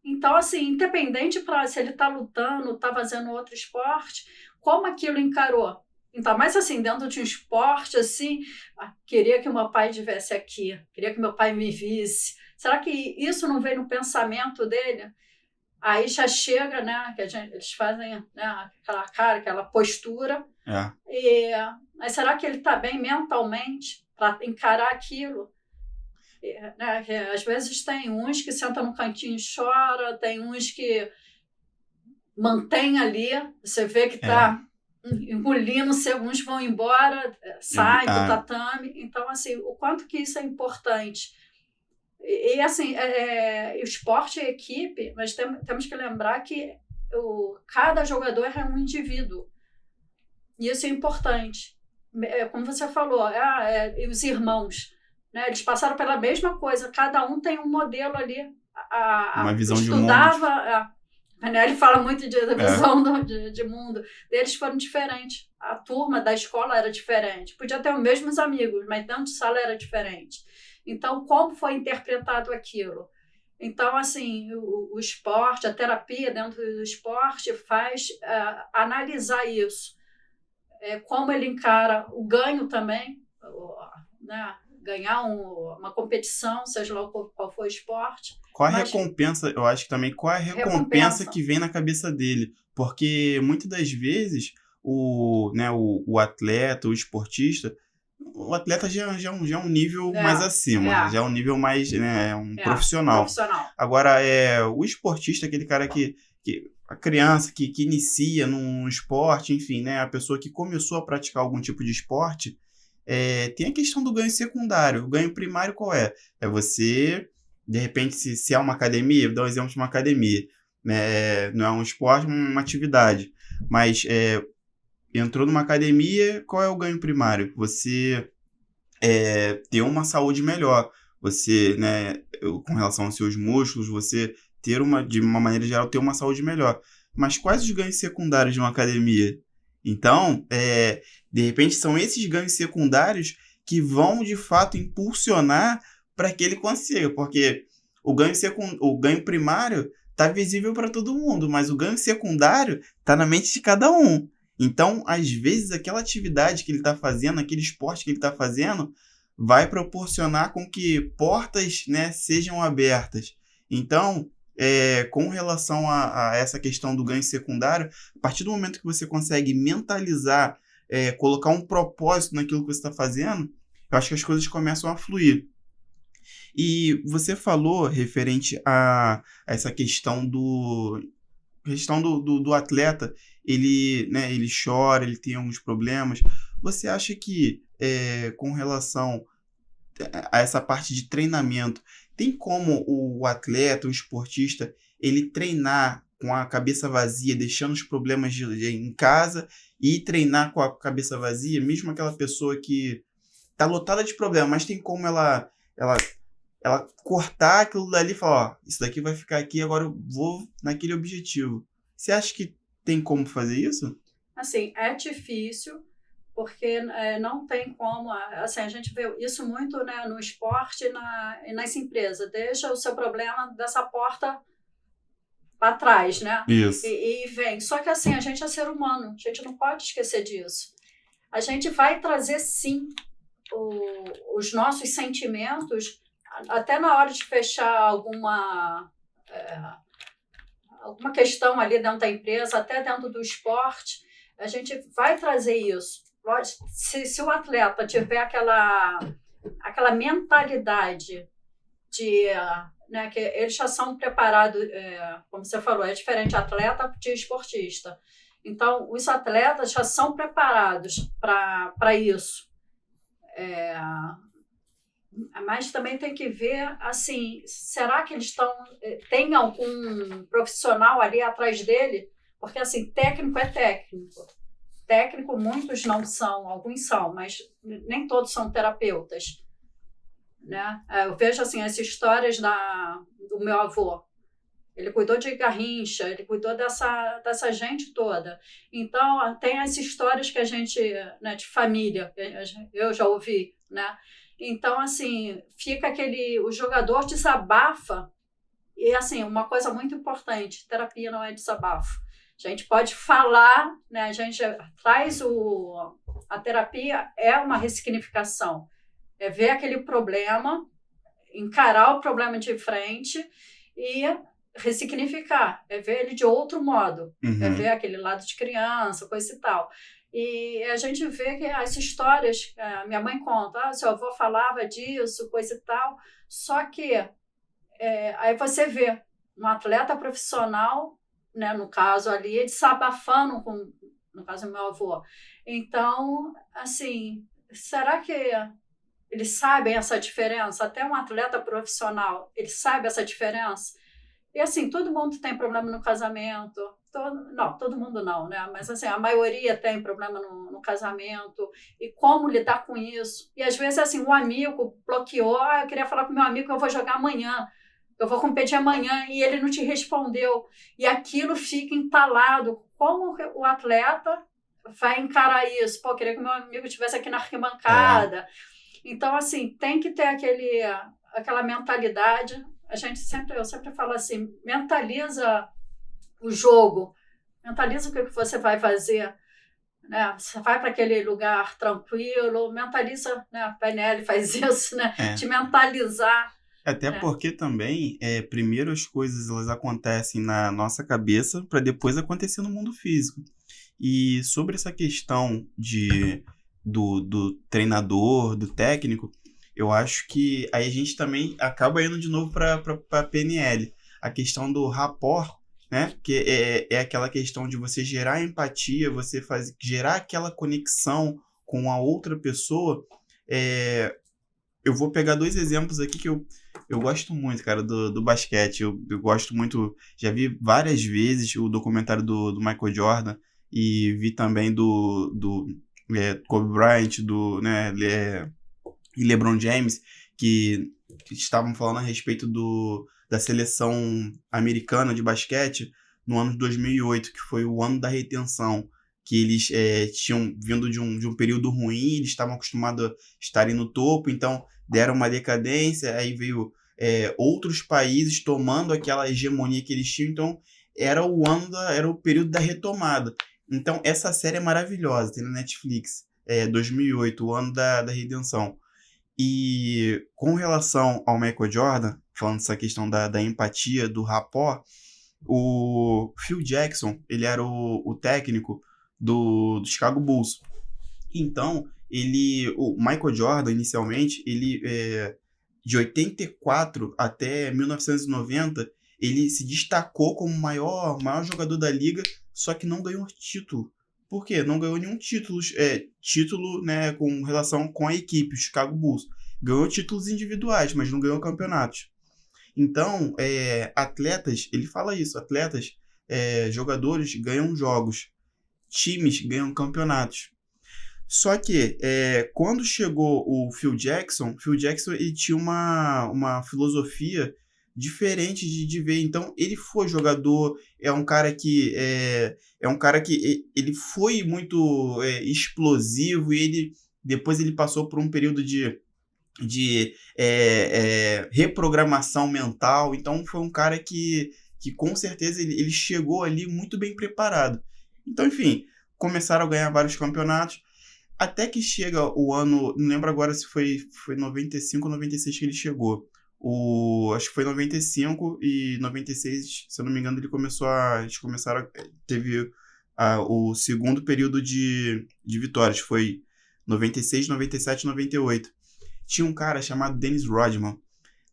Então, assim, independente para se ele está lutando, está fazendo outro esporte, como aquilo encarou. Então, mas assim, dentro de um esporte, assim, queria que o meu pai estivesse aqui, queria que meu pai me visse. Será que isso não veio no pensamento dele? Aí já chega, né, que eles fazem, né, aquela cara, aquela postura. Mas será que ele está bem mentalmente para encarar aquilo? Né, que às vezes tem uns que sentam no cantinho e chora, tem uns que mantém ali, você vê que está engolindo, uns vão embora, saem do tatame. Então, assim, o quanto que isso é importante. E assim, o esporte é equipe, mas temos que lembrar que cada jogador é um indivíduo. E isso é importante. Como você falou, os irmãos, né, eles passaram pela mesma coisa, cada um tem um modelo ali. Uma visão estudava, de mundo. Né, ele fala muito da visão de mundo. Eles foram diferentes. A turma da escola era diferente. Podia ter os mesmos amigos, mas dentro de sala era diferente. Então, como foi interpretado aquilo? Então, assim, o esporte, a terapia dentro do esporte faz analisar isso. Como ele encara o ganho também, né? Ganhar uma competição, seja lá qual for o esporte. Qual a recompensa, eu acho que também, qual a recompensa que vem na cabeça dele? Porque muitas das vezes o atleta, o esportista, o atleta já é um nível mais acima, já é um nível mais, né, profissional. Agora, o esportista, aquele cara que a criança que inicia num esporte, enfim, né, a pessoa que começou a praticar algum tipo de esporte, tem a questão do ganho secundário. O ganho primário qual é? É você, de repente, se é uma academia, vou dar um exemplo de uma academia, né, não é um esporte, uma atividade, mas entrou numa academia, qual é o ganho primário? Você ter uma saúde melhor, você, né, com relação aos seus músculos, você ter de uma maneira geral, ter uma saúde melhor. Mas quais os ganhos secundários de uma academia? Então, de repente, são esses ganhos secundários que vão, de fato, impulsionar para que ele consiga, porque o ganho primário está visível para todo mundo, mas o ganho secundário está na mente de cada um. Então, às vezes, aquela atividade que ele está fazendo, aquele esporte que ele está fazendo, vai proporcionar com que portas, né, sejam abertas. Então, com relação a essa questão do ganho secundário, a partir do momento que você consegue mentalizar, colocar um propósito naquilo que você está fazendo, eu acho que as coisas começam a fluir. E você falou referente a essa questão do atleta, ele, né, ele chora, ele tem alguns problemas. Você acha que, com relação a essa parte de treinamento, tem como o atleta, o esportista, ele treinar com a cabeça vazia, deixando os problemas em casa e treinar com a cabeça vazia, mesmo aquela pessoa que está lotada de problemas, mas tem como ela cortar aquilo dali e falar, ó, isso daqui vai ficar aqui, agora eu vou naquele objetivo. Você acha que tem como fazer isso? Assim, é difícil, porque não tem como, assim, a gente vê isso muito, né, no esporte e nas empresas. Deixa o seu problema dessa porta para trás, né? Isso. E vem. Só que assim, a gente é ser humano, a gente não pode esquecer disso. A gente vai trazer, sim, os nossos sentimentos, até na hora de fechar alguma questão ali dentro da empresa, até dentro do esporte, a gente vai trazer isso. Se o atleta tiver aquela mentalidade de, né, que eles já são preparados, como você falou, é diferente atleta de esportista. Então, os atletas já são preparados para isso. Mas também tem que ver, assim, será que eles tem algum profissional ali atrás dele? Porque, assim, técnico é técnico. Técnico, muitos não são, alguns são, mas nem todos são terapeutas, né? Eu vejo, assim, as histórias do meu avô. ele cuidou de Garrincha, ele cuidou dessa gente toda. Então, tem as histórias que a gente, né, de família, eu já ouvi, né? Então, assim, fica o jogador desabafa, e, assim, uma coisa muito importante, terapia não é desabafo. A gente pode falar, né, a gente traz a terapia é uma ressignificação, é ver aquele problema, encarar o problema de frente e ressignificar, é ver ele de outro modo, é ver aquele lado de criança, coisa e tal. E a gente vê que as histórias, minha mãe conta, seu avô falava disso, coisa e tal, só que aí você vê um atleta profissional, né, no caso ali, desabafando com, no caso do meu avô. Então, assim, será que eles sabem essa diferença? Até um atleta profissional, ele sabe essa diferença? E assim, todo mundo tem problema no casamento. Todo mundo não, né? Mas assim, a maioria tem problema no casamento. E como lidar com isso? E às vezes, assim, um amigo bloqueou. Eu queria falar com meu amigo que eu vou jogar amanhã. Eu vou competir amanhã. E ele não te respondeu. E aquilo fica entalado. Como o atleta vai encarar isso? Pô, eu queria que meu amigo estivesse aqui na arquibancada. Então, assim, tem que ter aquela mentalidade. Eu sempre falo assim, mentaliza o jogo, mentaliza o que você vai fazer, né? Você vai para aquele lugar tranquilo, mentaliza, né? A PNL faz isso, né? Te mentalizar. Até porque também, primeiro as coisas elas acontecem na nossa cabeça para depois acontecer no mundo físico. E sobre essa questão do treinador, do técnico, eu acho que aí a gente também acaba indo de novo para a PNL. A questão do rapport, né? Que é aquela questão de você gerar empatia, você gerar aquela conexão com a outra pessoa. Eu vou pegar 2 exemplos aqui que eu gosto muito, cara, do basquete. Eu gosto muito, já vi várias vezes o documentário do Michael Jordan e vi também do Kobe Bryant, e LeBron James, que estavam falando a respeito da seleção americana de basquete no ano de 2008, que foi o ano da retenção, que eles tinham vindo de um período ruim, eles estavam acostumados a estarem no topo, então deram uma decadência, aí veio outros países tomando aquela hegemonia que eles tinham, então era o período da retomada. Então essa série é maravilhosa, tem na Netflix, 2008, o ano da redenção. E com relação ao Michael Jordan, falando dessa questão da empatia, do rapport, o Phil Jackson, ele era o técnico do Chicago Bulls. Então, o Michael Jordan, inicialmente, de 84 até 1990, ele se destacou como o maior jogador da liga, só que não ganhou título. Por quê? Não ganhou nenhum título, né, com relação com a equipe, o Chicago Bulls. Ganhou títulos individuais, mas não ganhou campeonatos. Então, atletas, ele fala isso, jogadores ganham jogos, times ganham campeonatos. Só que, quando chegou o Phil Jackson ele tinha uma filosofia diferente de ver. Então, ele foi jogador, é um cara que ele foi muito explosivo e depois ele passou por um período de reprogramação mental. Então, foi um cara que com certeza ele chegou ali muito bem preparado. Então, enfim, começaram a ganhar vários campeonatos, até que chega o ano, não lembro agora se foi 95 ou 96 que ele chegou. Acho que foi 95 e 96, se eu não me engano, teve o segundo período de vitórias, foi 96, 97 e 98. Tinha um cara chamado Dennis Rodman.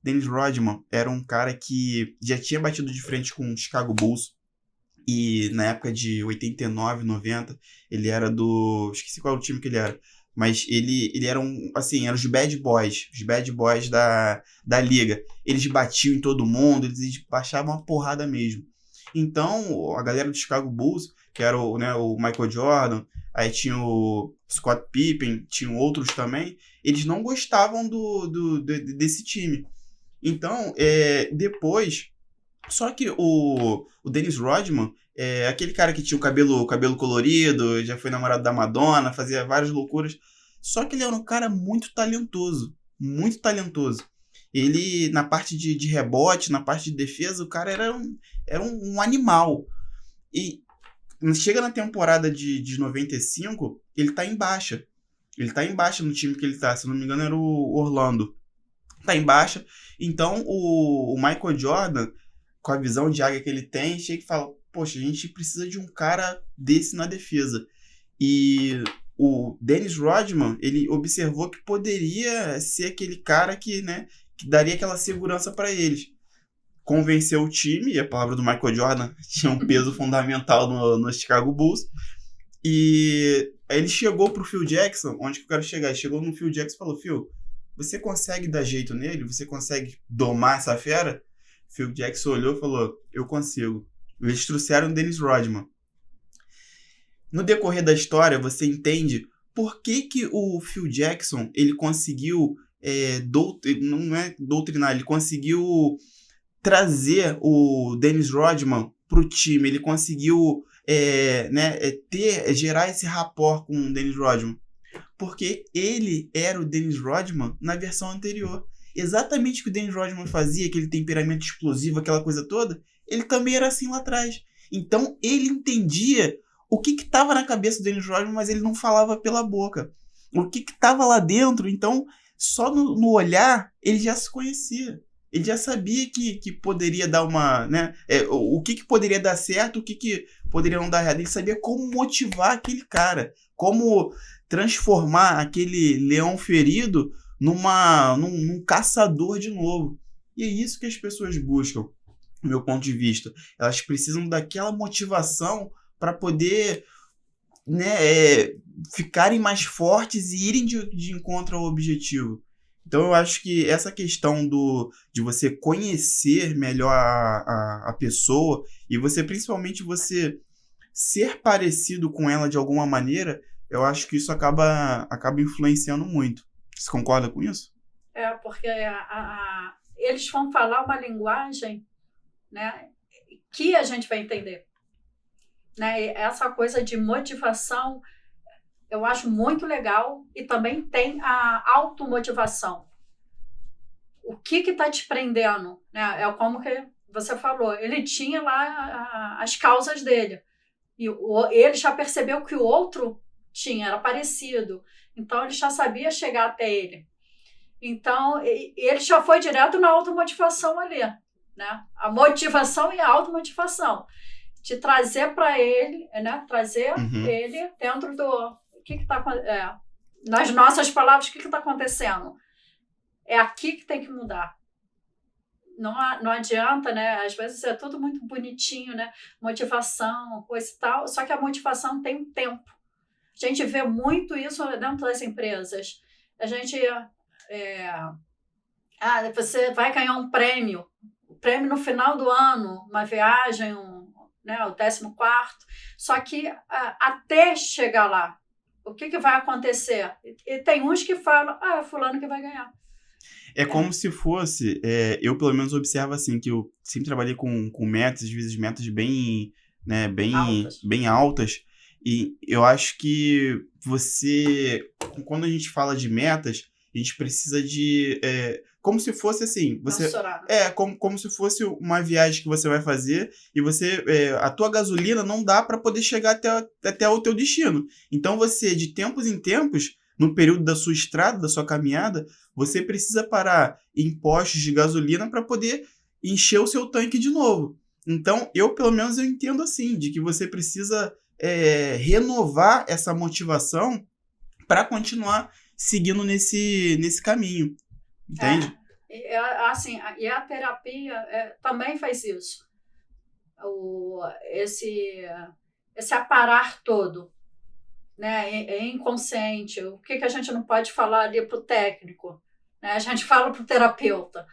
Dennis Rodman era um cara que já tinha batido de frente com o Chicago Bulls, e na época de 89, 90, ele era esqueci qual é o time que ele era, mas ele era eram os bad boys da liga. Eles batiam em todo mundo, eles baixavam uma porrada mesmo. Então, a galera do Chicago Bulls, que era o Michael Jordan, aí tinha o Scott Pippen, tinham outros também, eles não gostavam desse time. Então, depois Só que o Dennis Rodman é aquele cara que tinha o cabelo colorido, já foi namorado da Madonna, fazia várias loucuras. Só que ele era um cara muito talentoso. Muito talentoso. Ele, na parte de rebote, na parte de defesa, o cara era um animal. E chega na temporada de 95, ele tá em baixa. Ele tá em baixa no time que ele tá. Se não me engano, era o Orlando. Tá em baixa. Então, o Michael Jordan, com a visão de águia que ele tem, chega e fala: poxa, a gente precisa de um cara desse na defesa. E o Dennis Rodman, ele observou que poderia ser aquele cara que, né, que daria aquela segurança para eles. Convenceu o time, e a palavra do Michael Jordan tinha um peso fundamental no Chicago Bulls. E aí ele chegou pro Phil Jackson, onde que eu quero chegar? Ele chegou no Phil Jackson e falou: Phil, você consegue dar jeito nele? Você consegue domar essa fera? Phil Jackson olhou e falou: eu consigo. Eles trouxeram o Dennis Rodman. No decorrer da história, você entende por que o Phil Jackson ele conseguiu, não é doutrinar, ele conseguiu trazer o Dennis Rodman pro time, ele conseguiu gerar esse rapport com o Dennis Rodman, porque ele era o Dennis Rodman na versão anterior. Exatamente o que o Dennis Rodman fazia, aquele temperamento explosivo, aquela coisa toda, ele também era assim lá atrás. Então ele entendia o que estava na cabeça do Dennis Rodman, mas ele não falava pela boca. O que estava lá dentro, então, só no olhar, ele já se conhecia. Ele já sabia que poderia dar uma, né? O que poderia dar certo, o que poderia não dar errado. Ele sabia como motivar aquele cara, como transformar aquele leão ferido num caçador de novo. E é isso que as pessoas buscam, do meu ponto de vista. Elas precisam daquela motivação para poder, né, ficarem mais fortes e irem de encontro ao objetivo. Então eu acho que essa questão de você conhecer melhor a pessoa e você, principalmente, você ser parecido com ela de alguma maneira, eu acho que isso acaba influenciando muito. Você concorda com isso? Porque eles vão falar uma linguagem, né, que a gente vai entender. Né? E essa coisa de motivação eu acho muito legal, e também tem a automotivação. O que está te prendendo? Né? É como que você falou, ele tinha lá as causas dele, e ele já percebeu que o outro tinha, era parecido, então ele já sabia chegar até ele. Então, ele já foi direto na automotivação ali, né? A motivação e a automotivação. De trazer para ele, né? Trazer ele dentro do... O que está nas nossas palavras, o que está acontecendo? É aqui que tem que mudar. Não adianta, né? Às vezes é tudo muito bonitinho, né? Motivação, coisa e tal, só que a motivação tem um tempo. A gente vê muito isso dentro das empresas. A gente... você vai ganhar um prêmio. O prêmio no final do ano, uma viagem, né, o 14º. Só que até chegar lá, o que vai acontecer? E tem uns que falam, é fulano que vai ganhar. É como se fosse, eu pelo menos observo assim, que eu sempre trabalhei com metas, às vezes metas bem, né, bem altas, e eu acho que quando a gente fala de metas, a gente precisa de, como se fosse assim, como se fosse uma viagem que você vai fazer e a tua gasolina não dá para poder chegar até o teu destino. Então você, de tempos em tempos, no período da sua estrada, da sua caminhada, você precisa parar em postos de gasolina para poder encher o seu tanque de novo. Então, pelo menos, eu entendo assim, de que você precisa renovar essa motivação para continuar seguindo nesse caminho. Entende? E a terapia também faz isso. Esse aparar todo. Né, é inconsciente. O que a gente não pode falar ali para o técnico? Né? A gente fala para o terapeuta,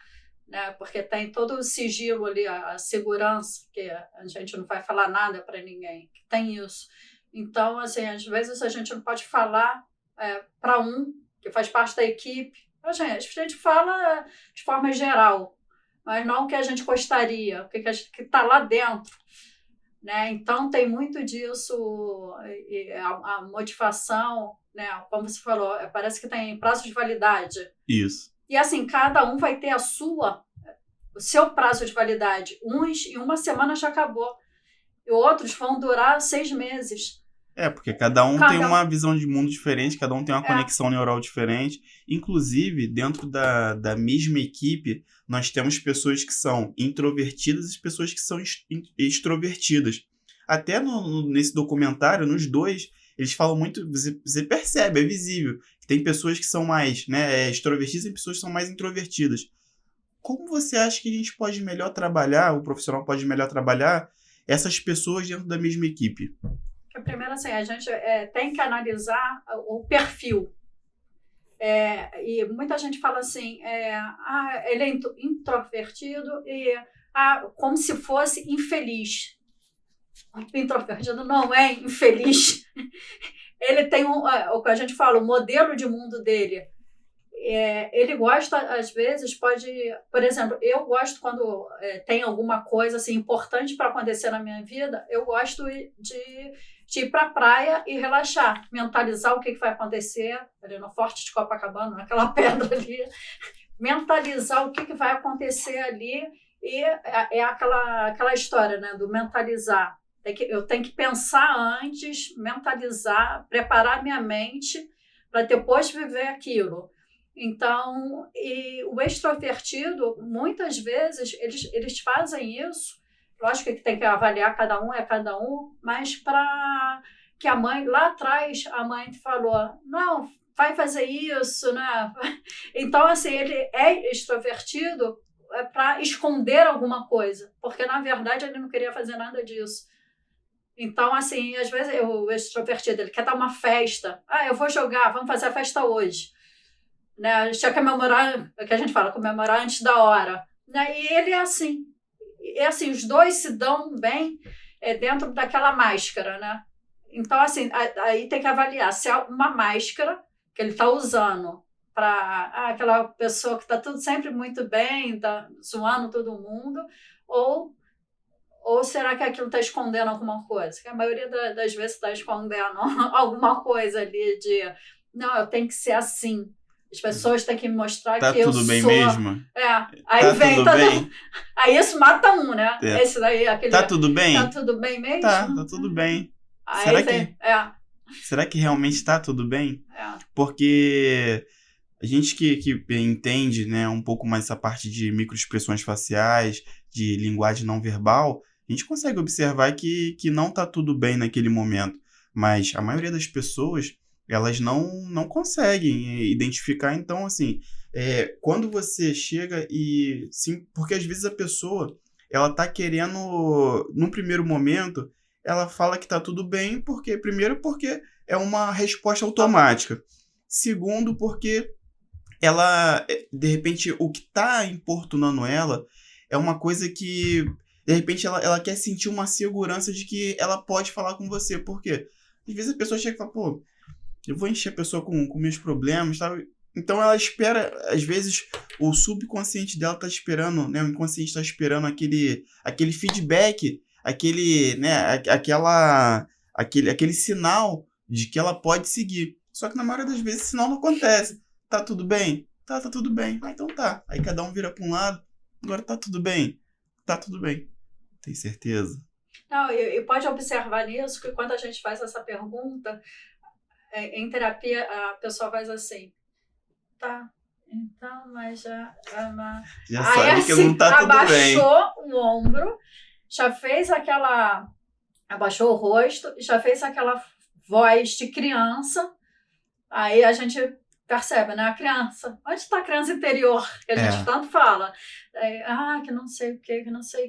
né? Porque tem todo o sigilo ali, a segurança, que a gente não vai falar nada para ninguém. Tem isso. Então, assim, às vezes a gente não pode falar para que faz parte da equipe. A gente fala de forma geral, mas não o que a gente gostaria, o que está lá dentro. Né? Então, tem muito disso, a motivação, né? Como você falou, parece que tem prazo de validade. Isso. E assim, cada um vai ter o seu prazo de validade. Uns em uma semana já acabou, e outros vão durar 6 meses. Porque cada um tem uma visão de mundo diferente, cada um tem uma conexão neural diferente. Inclusive, dentro da mesma equipe, nós temos pessoas que são introvertidas e pessoas que são extrovertidas. Até nesse documentário, nos dois, eles falam muito, você percebe, é visível, que tem pessoas que são mais, né, extrovertidas e pessoas que são mais introvertidas. Como você acha que a gente pode melhor trabalhar, o profissional pode melhor trabalhar essas pessoas dentro da mesma equipe? Primeiro, assim, a gente tem que analisar o perfil. E muita gente fala assim, ele é introvertido e como se fosse infeliz. O introvertido não é infeliz. Ele tem o que a gente fala, o modelo de mundo dele. Ele gosta, às vezes, por exemplo, eu gosto quando tem alguma coisa assim, importante para acontecer na minha vida, eu gosto de ir para a praia e relaxar, mentalizar o que vai acontecer ali no Forte de Copacabana, naquela pedra ali, mentalizar o que vai acontecer ali, e é aquela história, né, do mentalizar. Eu tenho que pensar antes, mentalizar, preparar minha mente para depois viver aquilo. Então, e o extrovertido, muitas vezes, eles fazem isso. Lógico que tem que avaliar, cada um, mas para que a mãe, lá atrás, a mãe falou, não, vai fazer isso, né? Então, assim, ele é extrovertido para esconder alguma coisa, porque, na verdade, ele não queria fazer nada disso. Então, assim, às vezes, o extrovertido, ele quer dar uma festa. Eu vou jogar, vamos fazer a festa hoje. Né? A gente ia comemorar, o que a gente fala, comemorar antes da hora. Né? E ele é assim. Os dois se dão bem dentro daquela máscara, né? Então, assim, aí tem que avaliar se é uma máscara que ele está usando para aquela pessoa que está tudo sempre muito bem, está zoando todo mundo, ou será que aquilo está escondendo alguma coisa? Que a maioria das vezes está escondendo alguma coisa ali de, não, eu tenho que ser assim. As pessoas têm que me mostrar que eu sou... Tá tudo bem mesmo? Aí tá vem... Tudo bem? Aí isso mata um, né? Esse daí, aquele... Tá tudo bem? Tá tudo bem mesmo? Tá tudo bem. Aí Será que realmente tá tudo bem? Porque a gente que entende, né, um pouco mais essa parte de microexpressões faciais, de linguagem não verbal, a gente consegue observar que não tá tudo bem naquele momento. Mas a maioria das pessoas... elas não conseguem identificar. Então, assim, quando você chega e... sim, porque às vezes a pessoa, ela tá querendo, num primeiro momento, ela fala que tá tudo bem, primeiro porque é uma resposta automática. Segundo, porque ela, de repente, o que tá importunando ela é uma coisa que, de repente, ela quer sentir uma segurança de que ela pode falar com você. Por quê? Às vezes a pessoa chega e fala, pô, eu vou encher a pessoa com meus problemas, tá? Então ela espera, às vezes o subconsciente dela tá esperando, né? O inconsciente tá esperando aquele feedback, aquele sinal de que ela pode seguir. Só que na maioria das vezes esse sinal não acontece. Tá tudo bem? Tá tudo bem. Então tá. Aí cada um vira para um lado. Agora tá tudo bem. Tá tudo bem. Tem certeza? Não, e pode observar nisso que quando a gente faz essa pergunta, em terapia, a pessoa faz assim, tá, então, mas já sabe aí, que não tá tudo bem. Abaixou o ombro, já fez abaixou o rosto, já fez aquela voz de criança, aí a gente percebe, né, a criança, onde está a criança interior, que a gente tanto fala, que não sei o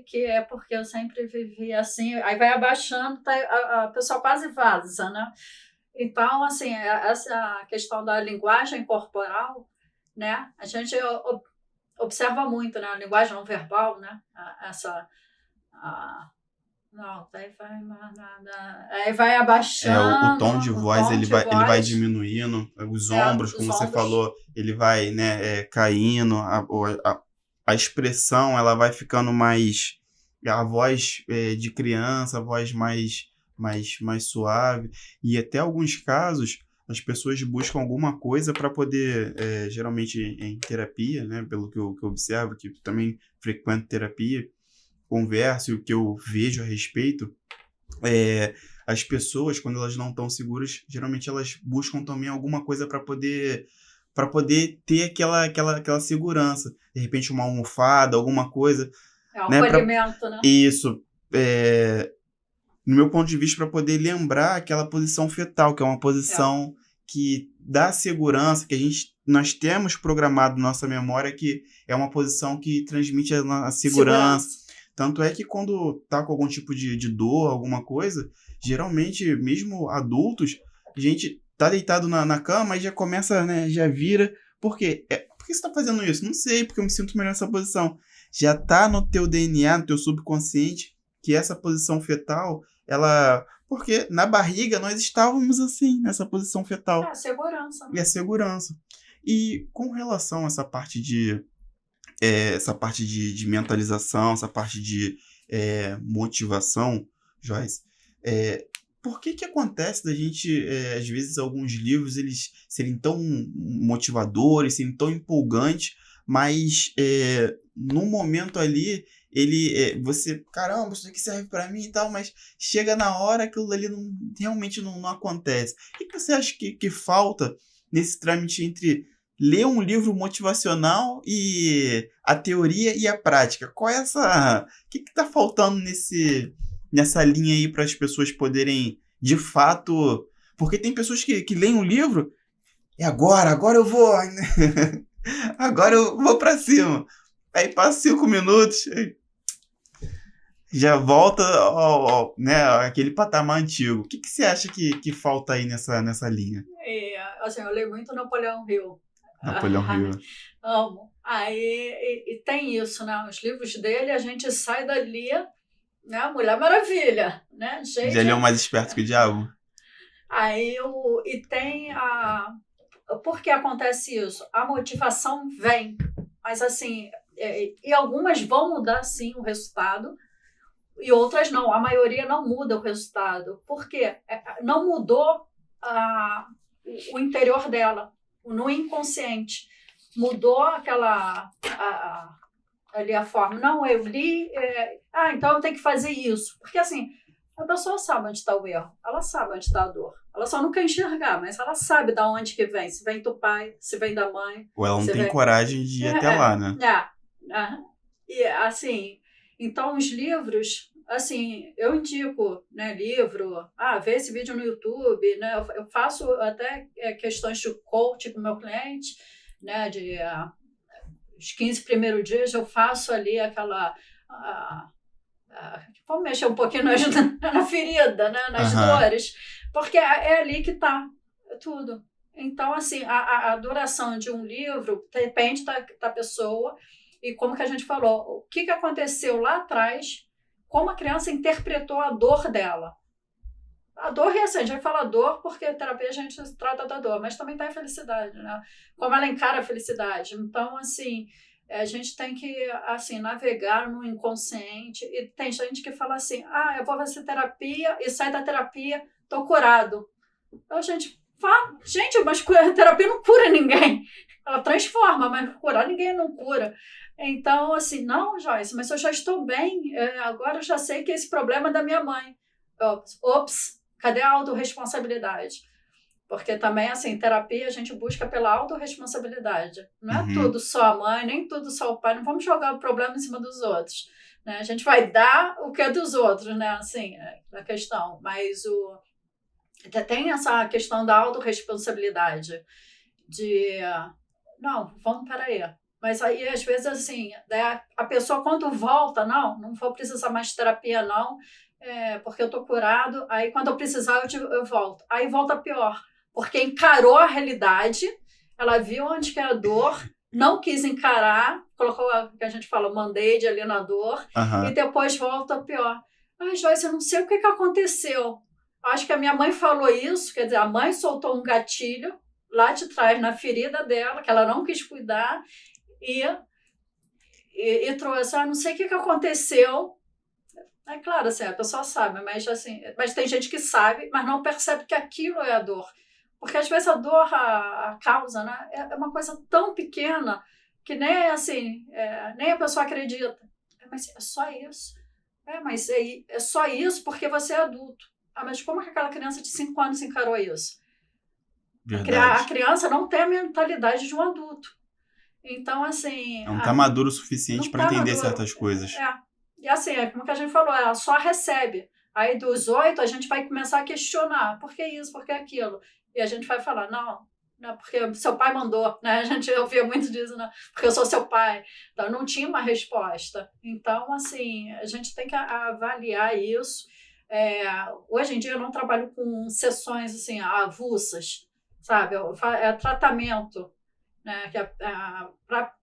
que, é porque eu sempre vivi assim, aí vai abaixando, a pessoa quase vaza, né? Então, assim, essa questão da linguagem corporal, né? A gente observa muito, né? A linguagem não verbal, né? Aí vai abaixando. O tom de voz, ele vai diminuindo. Os ombros, como você falou, ele vai, né, caindo. a expressão ela vai ficando mais... A voz de criança, a voz mais suave. E até alguns casos, as pessoas buscam alguma coisa para poder, geralmente em terapia, né? Pelo que eu observo, que também frequento terapia, converso e o que eu vejo a respeito, as pessoas, quando elas não estão seguras, geralmente elas buscam também alguma coisa para poder ter aquela segurança. De repente, uma almofada, alguma coisa, É o né? acolhimento, né? Isso, no meu ponto de vista, para poder lembrar aquela posição fetal, que é uma posição que dá segurança, que nós temos programado na nossa memória, que é uma posição que transmite a segurança. Tanto é que quando tá com algum tipo de dor, alguma coisa, geralmente, mesmo adultos, a gente tá deitado na cama e já começa, né, já vira. Por quê? Por que você tá fazendo isso? Não sei, porque eu me sinto melhor nessa posição. Já tá no teu DNA, no teu subconsciente, que essa posição fetal, porque na barriga nós estávamos assim, nessa posição fetal. É a segurança. E a segurança. E com relação a essa parte de mentalização, essa parte de motivação, Joyce, por que acontece da gente, às vezes, alguns livros eles serem tão motivadores, serem tão empolgantes, mas no momento ali, você, caramba, isso aqui serve para mim e tal, mas chega na hora que aquilo ali realmente não acontece. O que você acha que falta nesse trâmite entre ler um livro motivacional e a teoria e a prática? Qual é o que está faltando nessa linha aí para as pessoas poderem, de fato... Porque tem pessoas que leem um livro e agora eu vou... agora eu vou para cima. Aí passa 5 minutos, já volta né, aquele patamar antigo. O que você acha que falta aí nessa linha? Assim, eu leio muito Napoleão Hill. Napoleão Hill. Amo. Aí e tem isso, né? Os livros dele, a gente sai dali, né? Mulher Maravilha, né? Gente, já leu Mais Esperto que o Diabo? Aí e tem por que acontece isso? A motivação vem, mas assim, e algumas vão mudar sim o resultado, e outras não. A maioria não muda o resultado. Por quê? Não mudou o interior dela, no inconsciente. Mudou ali a forma. Não, eu li, então eu tenho que fazer isso. Porque assim, a pessoa sabe onde está o erro, ela sabe onde está a dor. Ela só não quer enxergar, mas ela sabe de onde que vem. Se vem do pai, se vem da mãe. Ou ela não tem coragem de ir até lá, né? E assim, então os livros, assim, eu indico, né, livro, vê esse vídeo no YouTube, né? Eu faço até questões de coaching com o meu cliente, né, os 15 primeiros dias eu faço ali aquela... vamos mexer um pouquinho na ferida, né, nas dores, porque é ali que está tudo. Então, assim, a duração de um livro depende da pessoa e como que a gente falou, o que aconteceu lá atrás, como a criança interpretou a dor dela. A dor é assim, a gente vai falar dor porque a terapia a gente trata da dor, mas também está a felicidade, né? Como ela encara a felicidade. Então, assim, a gente tem que, assim, navegar no inconsciente. E tem gente que fala assim, eu vou fazer terapia e sai da terapia, tô curado. Então, a gente fala, mas a terapia não cura ninguém. Ela transforma, mas curar ninguém não cura. Então, assim, não, Joyce, mas eu já estou bem. Agora eu já sei que esse problema é da minha mãe. Ops, cadê a autorresponsabilidade? Porque também, assim, terapia a gente busca pela autorresponsabilidade. Não é tudo só a mãe, nem tudo só o pai. Não vamos jogar o problema em cima dos outros. Né? A gente vai dar o que é dos outros, né? Assim, a questão. Mas tem essa questão da autorresponsabilidade. Não, vamos, peraí. Mas aí, às vezes, assim, né, a pessoa, quando volta, não vou precisar mais de terapia, não, porque eu estou curado. Aí, quando eu precisar, eu volto. Aí volta pior, porque encarou a realidade, ela viu onde que é a dor, não quis encarar, colocou o que a gente fala, band-aid ali na dor, e depois volta pior. Joyce, eu não sei o que aconteceu. Acho que a minha mãe falou isso, quer dizer, a mãe soltou um gatilho lá de trás, na ferida dela, que ela não quis cuidar, e trouxe, não sei o que aconteceu. É claro, assim, a pessoa sabe, mas tem gente que sabe, mas não percebe que aquilo é a dor. Porque às vezes a dor, a causa, né, é uma coisa tão pequena que nem assim, nem a pessoa acredita. Mas é só isso. Mas é só isso porque você é adulto. Mas como que aquela criança de 5 anos encarou isso? A Verdade. criança não tem a mentalidade de um adulto. Então, assim, Não tá maduro o suficiente não para está entender maduro. certas coisas. E assim, como que a gente falou, ela só recebe. Aí dos 8 a gente vai começar a questionar. Por que isso? Por que aquilo? E a gente vai falar, não, porque seu pai mandou, né? A gente ouvia muito disso, né? Porque eu sou seu pai. Então não tinha uma resposta. Então, assim, a gente tem que avaliar isso. Hoje em dia eu não trabalho com sessões assim, avulsas, sabe? É tratamento, né? Que para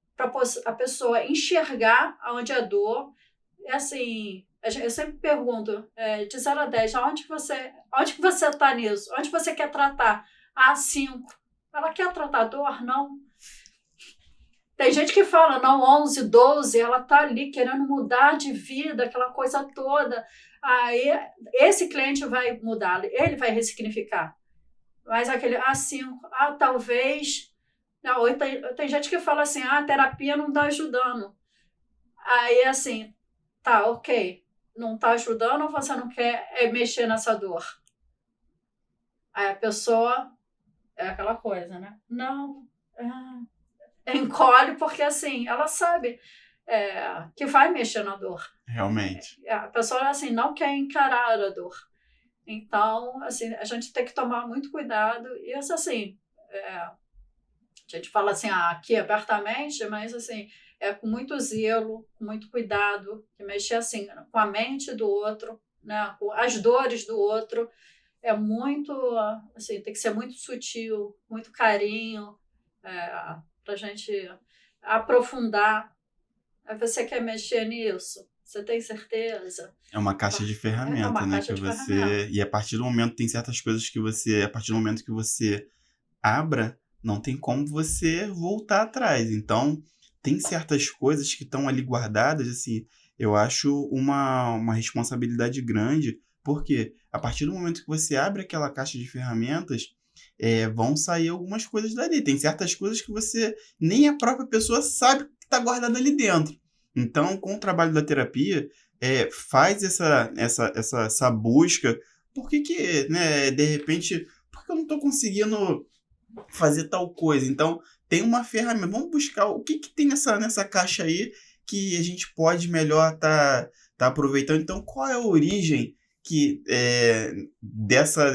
a pessoa enxergar onde é dor. Assim, eu sempre pergunto, de 0 a 10, onde que você está nisso? Onde você quer tratar? 5. Ela quer tratar dor? Não. Tem gente que fala, não, 11, 12, ela está ali querendo mudar de vida, aquela coisa toda. Aí, esse cliente vai mudar, ele vai ressignificar. Mas aquele, 5, talvez... Não, tem gente que fala assim, a terapia não está ajudando. Aí, assim, tá, ok. Não tá ajudando ou você não quer mexer nessa dor? Aí a pessoa é aquela coisa, né? Não, encolhe porque assim, ela sabe que vai mexer na dor. Realmente. A pessoa assim não quer encarar a dor. Então, assim, a gente tem que tomar muito cuidado. E isso assim, a gente fala assim aqui abertamente, mas assim, com muito zelo, com muito cuidado, que mexer assim com a mente do outro, né, com as dores do outro, é muito, assim, tem que ser muito sutil, muito carinho, para a gente aprofundar. Você quer mexer nisso? Você tem certeza? É uma caixa de É ferramenta, uma né? caixa Que de ferramenta. você. E a partir do momento tem certas coisas que você. A partir do momento que você abra, não tem como você voltar atrás. Então, tem certas coisas que estão ali guardadas, assim, eu acho uma responsabilidade grande, porque a partir do momento que você abre aquela caixa de ferramentas, vão sair algumas coisas dali. Tem certas coisas que você, nem a própria pessoa sabe que está guardada ali dentro. Então, com o trabalho da terapia, faz essa busca. Por que, né, de repente, por que eu não estou conseguindo fazer tal coisa? Então, tem uma ferramenta. Vamos buscar o que tem nessa caixa aí que a gente pode melhor tá aproveitando. Então, qual é a origem dessa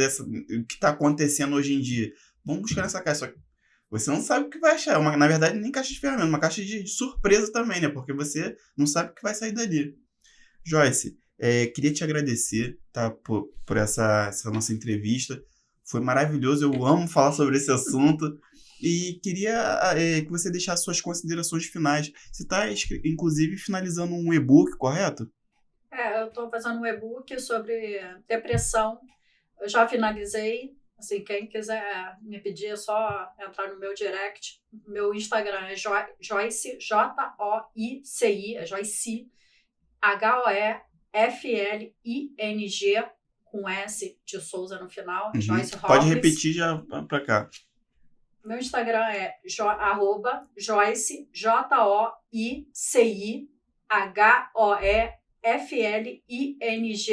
que está acontecendo hoje em dia? Vamos buscar nessa caixa. Só que você não sabe o que vai achar. Na verdade, nem caixa de ferramenta, uma caixa de surpresa também, né? Porque você não sabe o que vai sair dali. Joyce, queria te agradecer, tá, por essa nossa entrevista. Foi maravilhoso, eu amo falar sobre esse assunto. E queria que você deixasse suas considerações finais. Você está, inclusive, finalizando um e-book, correto? Eu estou fazendo um e-book sobre depressão. Eu já finalizei. Assim, quem quiser me pedir é só entrar no meu direct. Meu Instagram é Joyce, Joici, é Joyce, HOEFLING, com S de Souza no final, Uhum. Joyce Pode Robles. repetir já para cá. Meu Instagram é @Joyce, JOICI, HOEFLINGS.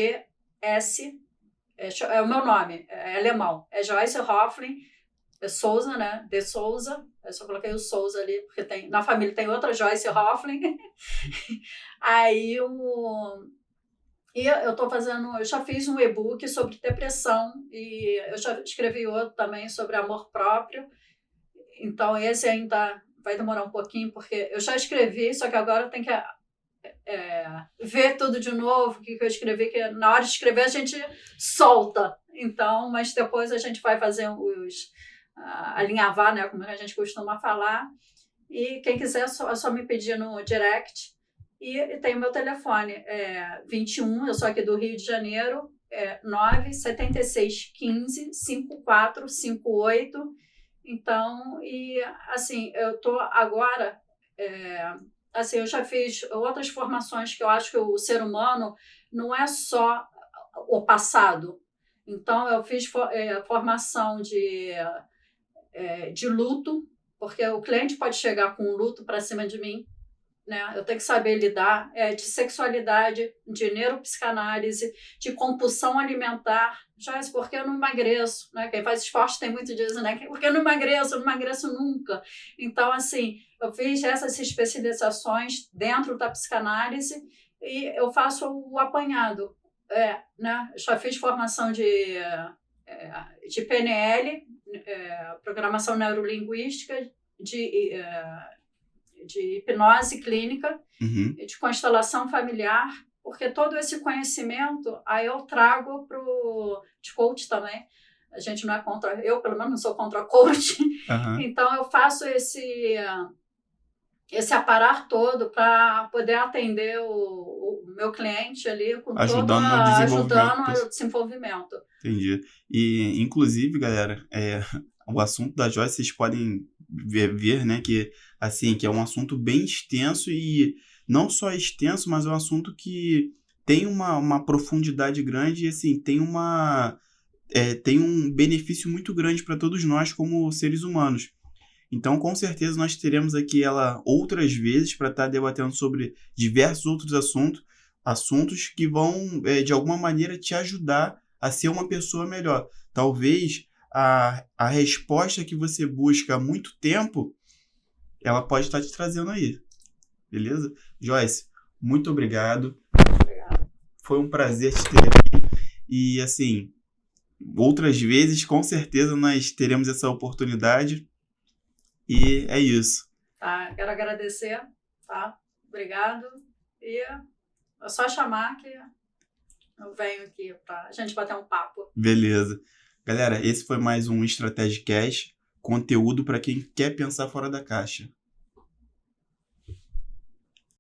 É o meu nome, é alemão. É Joyce Hoffling, Souza, né? De Souza. Eu só coloquei o Souza ali, porque na família tem outra Joyce Hoffling. Aí eu já fiz um e-book sobre depressão e eu já escrevi outro também sobre amor próprio. Então esse ainda vai demorar um pouquinho, porque eu já escrevi, só que agora tem que ver tudo de novo, o que eu escrevi, que na hora de escrever a gente solta. Então, mas depois a gente vai fazer alinhavar, né, como a gente costuma falar. E quem quiser é só me pedir no direct. E tem o meu telefone, 21, eu sou aqui do Rio de Janeiro, 976 15 5458. Então, e assim, eu estou agora assim, eu já fiz outras formações que eu acho que o ser humano não é só o passado. Então, eu fiz formação de luto, porque o cliente pode chegar com um luto para cima de mim, né? Eu tenho que saber lidar, de sexualidade, de neuropsicanálise, de compulsão alimentar. Joyce, por que eu não emagreço? Né? Quem faz esporte tem muito disso, né? Por que eu não emagreço? Eu não emagreço nunca. Então, assim, eu fiz essas especializações dentro da psicanálise e eu faço o apanhado. Né? Já fiz formação de PNL, programação neurolinguística, de hipnose clínica, de constelação familiar, porque todo esse conhecimento aí eu trago de coach também. A gente não é contra, eu pelo menos não sou contra coach, então eu faço esse aparar todo para poder atender o meu cliente ali com ajudando no desenvolvimento. Entendi. E, inclusive, galera, o assunto da Joyce, vocês podem ver, né, que, assim, que é um assunto bem extenso e não só extenso, mas é um assunto que tem uma profundidade grande e, assim, tem um benefício muito grande para todos nós como seres humanos. Então, com certeza, nós teremos aqui ela outras vezes para estar debatendo sobre diversos outros assuntos que vão, de alguma maneira, te ajudar a ser uma pessoa melhor. Talvez a resposta que você busca há muito tempo, ela pode estar te trazendo aí. Beleza? Joyce, muito obrigado. Obrigada. Foi um prazer te ter aqui. E, assim, outras vezes, com certeza, nós teremos essa oportunidade. E é isso. Tá, quero agradecer, tá? Obrigado. E é só chamar que eu venho aqui pra gente bater um papo. Beleza. Galera, esse foi mais um Strategicast, conteúdo para quem quer pensar fora da caixa.